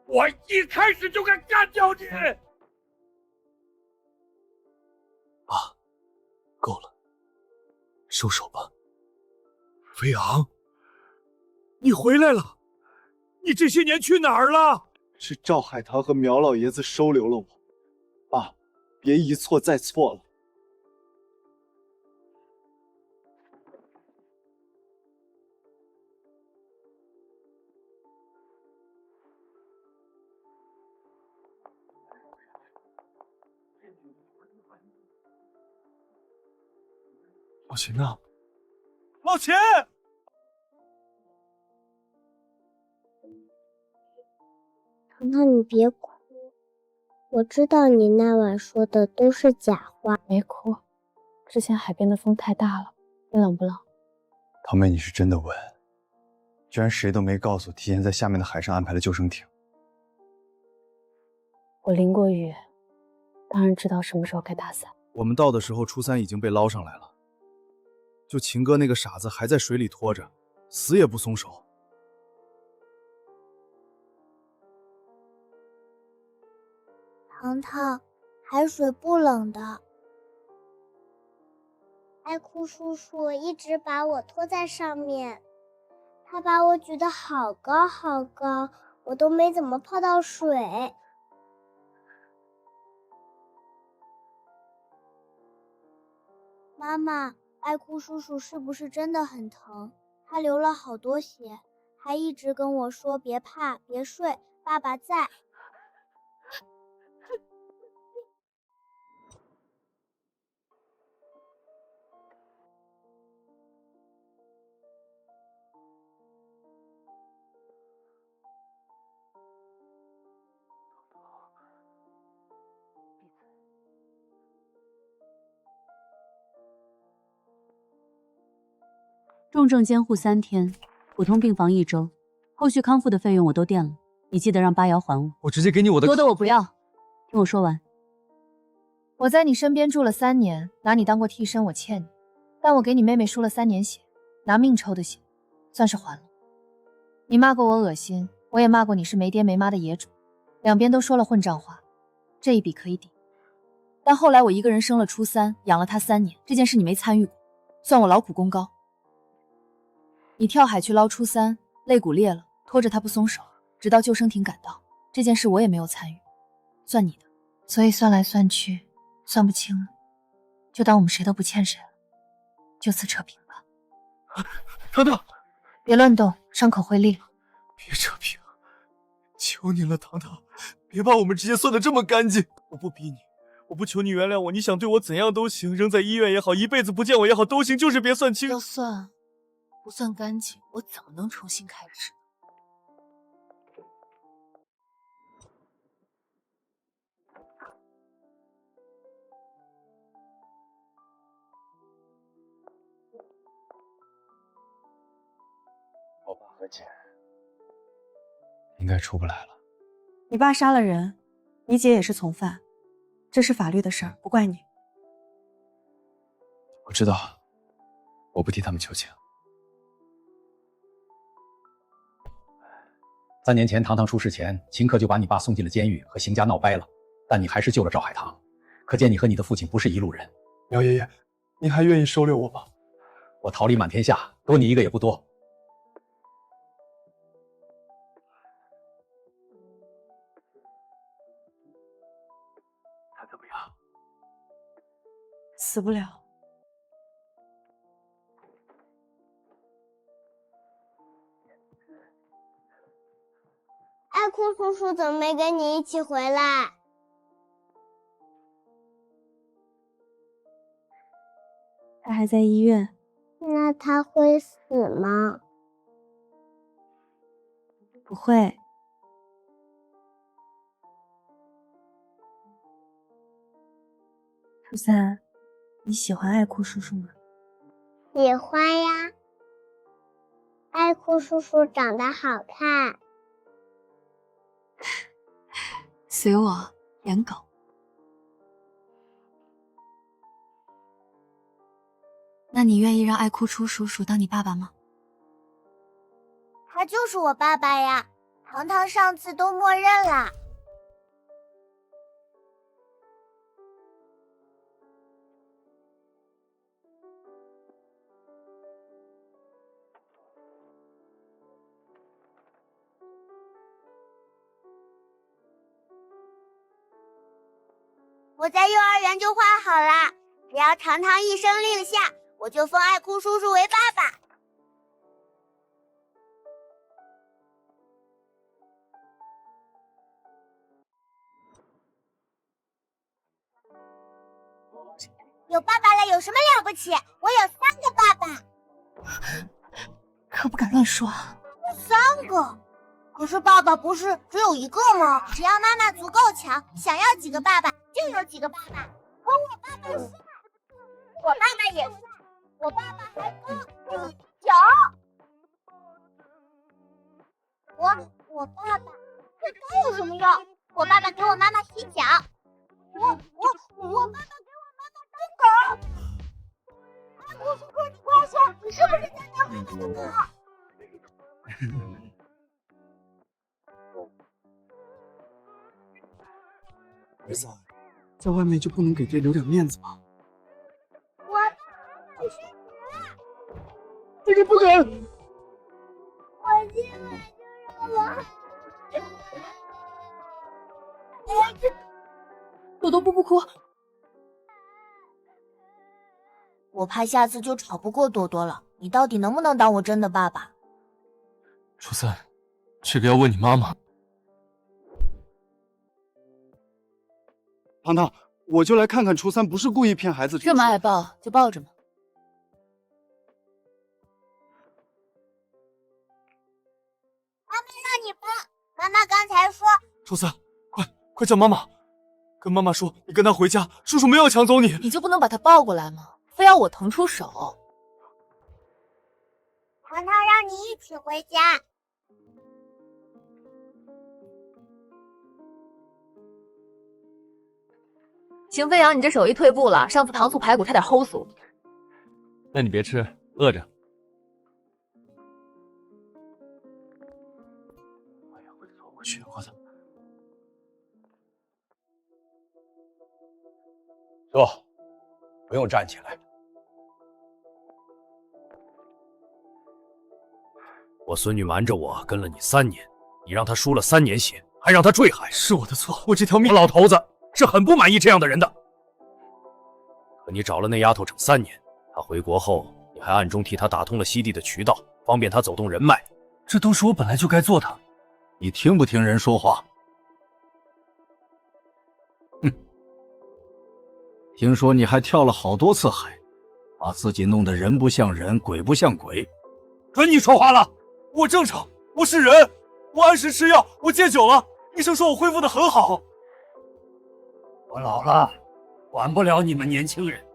我一开始就该干掉你！爸，够了，收手吧。飞扬，你回来了！你这些年去哪儿了？是赵海棠和苗老爷子收留了我。爸，别一错再错了。老秦呢？老秦！糖糖，你别哭，我知道你那晚说的都是假话。别哭，之前海边的风太大了，你冷不冷？堂妹，你是真的问？居然谁都没告诉，提前在下面的海上安排了救生艇。我淋过雨，当然知道什么时候该打伞。我们到的时候，初三已经被捞上来了。就秦哥那个傻子还在水里拖着，死也不松手。糖糖，海水不冷的。爱哭叔叔一直把我拖在上面，他把我举得好高好高，我都没怎么泡到水。妈妈，爱哭叔叔是不是真的很疼？他流了好多血，还一直跟我说别怕，别睡，爸爸在。重症监护3天，普通病房1周，后续康复的费用我都垫了，你记得让八瑶还我。我直接给你我的。多的我不要，听我说完。我在你身边住了3年，拿你当过替身，我欠你。但我给你妹妹输了3年血，拿命抽的血，算是还了。你骂过我恶心，我也骂过你是没爹没妈的野种，两边都说了混账话，这一笔可以抵。但后来我一个人生了初三，养了他3年，这件事你没参与过，算我劳苦功高。你跳海去捞初三，肋骨裂了，拖着他不松手，直到救生艇赶到，这件事我也没有参与，算你的。所以算来算去，算不清了，就当我们谁都不欠谁了，就此扯平吧。糖糖，别乱动，伤口会裂。别扯平，求你了，糖糖，别把我们之间算得这么干净。我不逼你，我不求你原谅我，你想对我怎样都行，扔在医院也好，一辈子不见我也好，都行，就是别算清。要算不算干净，我怎么能重新开始？我爸和姐应该出不来了。你爸杀了人，你姐也是从犯，这是法律的事儿，不怪你。我知道，我不替他们求情。3年前，糖糖出事前，秦克就把你爸送进了监狱，和邢家闹掰了。但你还是救了赵海棠，可见你和你的父亲不是一路人。苗爷爷，你还愿意收留我吗？我桃李满天下，多你一个也不多。他怎么样？死不了。爱哭叔叔怎么没跟你一起回来？他还在医院。那他会死吗？不会。初三，你喜欢爱哭叔叔吗？喜欢呀。爱哭叔叔长得好看。随我演狗。那你愿意让爱哭初叔叔当你爸爸吗？他就是我爸爸呀，糖糖上次都默认了。我在幼儿园就画好了，只要糖糖一声令下，我就封爱哭叔叔为爸爸。有爸爸了有什么了不起？我有3个爸爸。可不敢乱说。3个？可是爸爸不是只有1个吗？只要妈妈足够强，想要几个爸爸就有几个爸爸。可我爸爸帅，我爸爸也帅，我爸爸还高1.9。我爸爸再高有什么用？我爸爸给我妈妈洗脚，我爸爸给我妈妈当狗。爱哭叔叔，你快说，你是不是在当妈妈的狗？儿子，在外面就不能给爹留点面子吗？我不是你，这个不敢。我今晚就让我。朵朵不哭。我怕下次就吵不过多多了，你到底能不能当我真的爸爸？初三，这个要问你妈妈。糖糖，我就来看看初三不是故意骗孩子。这么爱抱就抱着嘛。妈妈让你抱，妈妈刚才说。初三，快叫妈妈，跟妈妈说你跟他回家，叔叔没有抢走你。你就不能把他抱过来吗？非要我腾出手？糖糖让你一起回家。邢飞扬，你这手艺退步了，上次糖醋排骨差点齁死我。那你别吃，饿着。哎呀，我这头我血我的。坐，不用站起来。我孙女瞒着我跟了你3年，你让她输了3年血，还让她坠海，是我的错，我这条命。我老头子是很不满意这样的人的。可你找了那丫头整3年，她回国后，你还暗中替她打通了西地的渠道，方便她走动人脉。这都是我本来就该做的。你听不听人说话？哼！听说你还跳了好多次海，把自己弄得人不像人，鬼不像鬼。准你说话了。我正常，我是人，我按时吃药，我戒酒了，医生说我恢复得很好。我老了，管不了你们年轻人，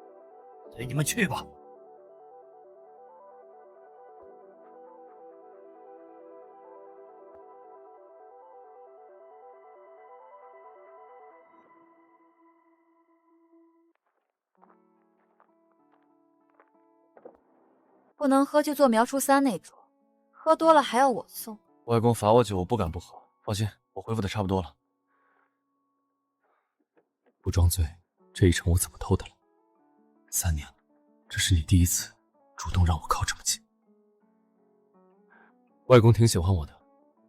随你们去吧。不能喝就做苗初3那种，喝多了还要我送。外公罚我酒，我不敢不喝。放心，我恢复的差不多了。不装醉，这一程我怎么偷的了？3年了，这是你第一次主动让我靠这么近。外公挺喜欢我的，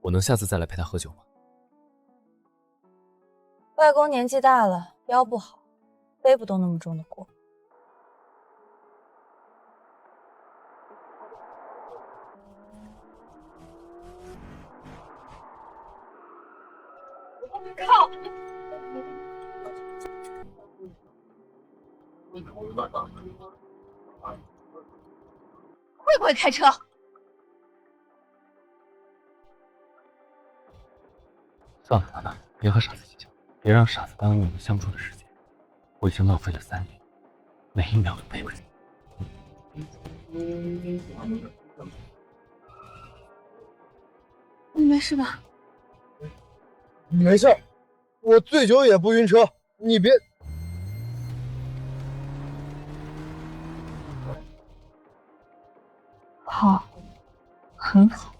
我能下次再来陪他喝酒吗？外公年纪大了，腰不好，背不动那么重的锅。靠！会不会开车？算了，糖糖，别和傻子计较，别让傻子耽误我们相处的时间。我已经浪费了3年，每一秒都卑微。你没事吧？没事，我醉酒也不晕车，你别。好，很好。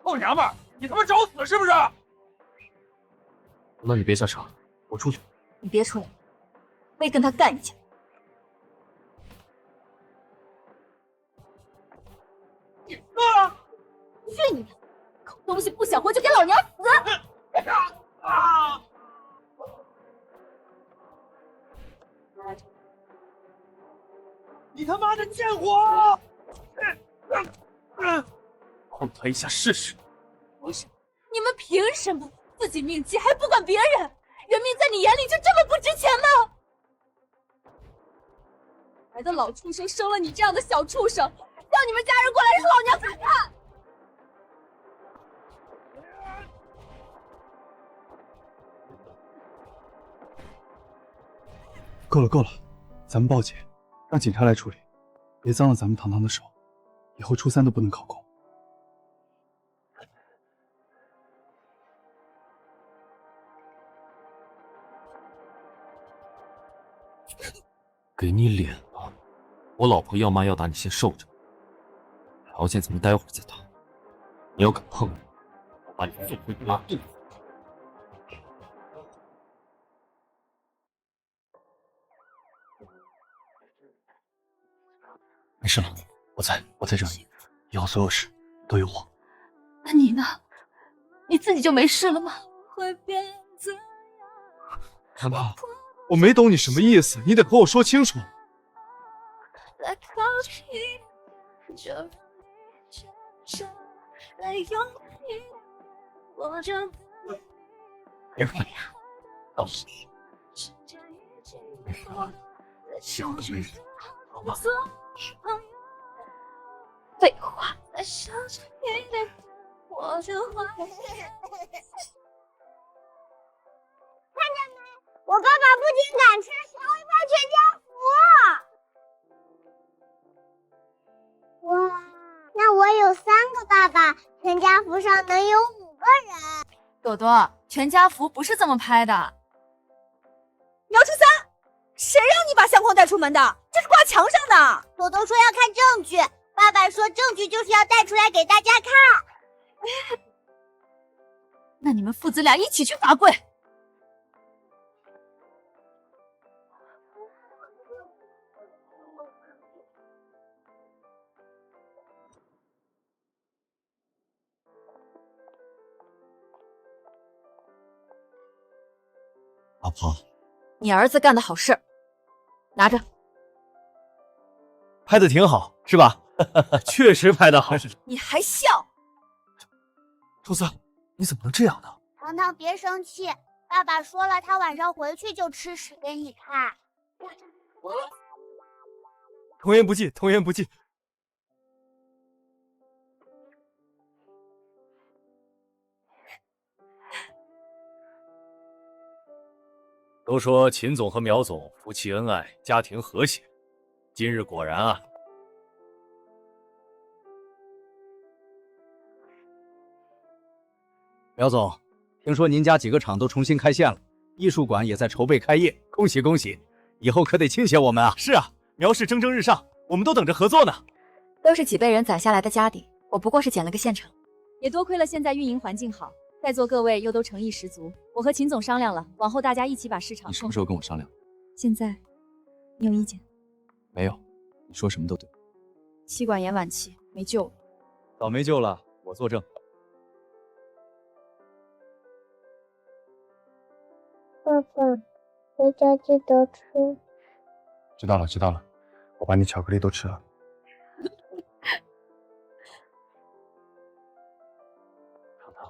臭娘们儿，你他妈找死是不是？那你别瞎扯，我出去。你别出来，我也跟他干一架。去你的！狗东西，不想活就给老娘死！你他妈的贱货！碰他一下试试。你们凭什么自己命急还不管别人？人命在你眼里就这么不值钱吗？来的老畜生生了你这样的小畜生，叫你们家人过来让老娘看看！够了够了，咱们报警，让警察来处理，别脏了咱们糖糖的手，以后初3都不能考公。给你脸了，我老婆要骂要打，你先受着。条件咱们待会儿再谈。你要敢碰我，我把你送回拉肚子。没事了，我在这里，以后所有事都有我。那你呢？你自己就没事了吗？糖糖，我没懂你什么意思，你得和我说清楚。别烦呀，到时小个没人，好吗？废话，在上着你的我的话。看见没？我爸爸不仅敢吃，还会拍全家福。哇，那我有3个爸爸，全家福上能有5个人。朵朵，全家福不是这么拍的。苗初三，谁让你把相框带出门的？这是挂墙上的。朵朵说要看证据，爸爸说证据就是要带出来给大家看。那你们父子俩一起去罚跪。老婆，你儿子干的好事，拿着。拍的挺好，是吧？确实拍得好。你还笑？周三，你怎么能这样呢？糖糖别生气，爸爸说了，他晚上回去就吃屎给你看。童言不忌，童言不忌。都说秦总和苗总夫妻恩爱，家庭和谐，今日果然啊。苗总，听说您家几个厂都重新开线了，艺术馆也在筹备开业，恭喜恭喜！以后可得亲些我们啊！是啊，苗氏蒸蒸日上，我们都等着合作呢。都是几辈人攒下来的家底，我不过是捡了个现成。也多亏了现在运营环境好，在座各位又都诚意十足。我和秦总商量了，往后大家一起把市场。你什么时候跟我商量？现在，你有意见？没有，你说什么都对。妻管严晚期，没救了。早没救了，我作证。爸爸，回家记得吃。知道了，知道了，我把你巧克力都吃了。糖糖，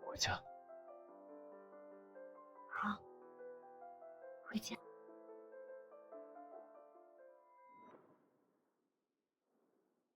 回家。好，回家。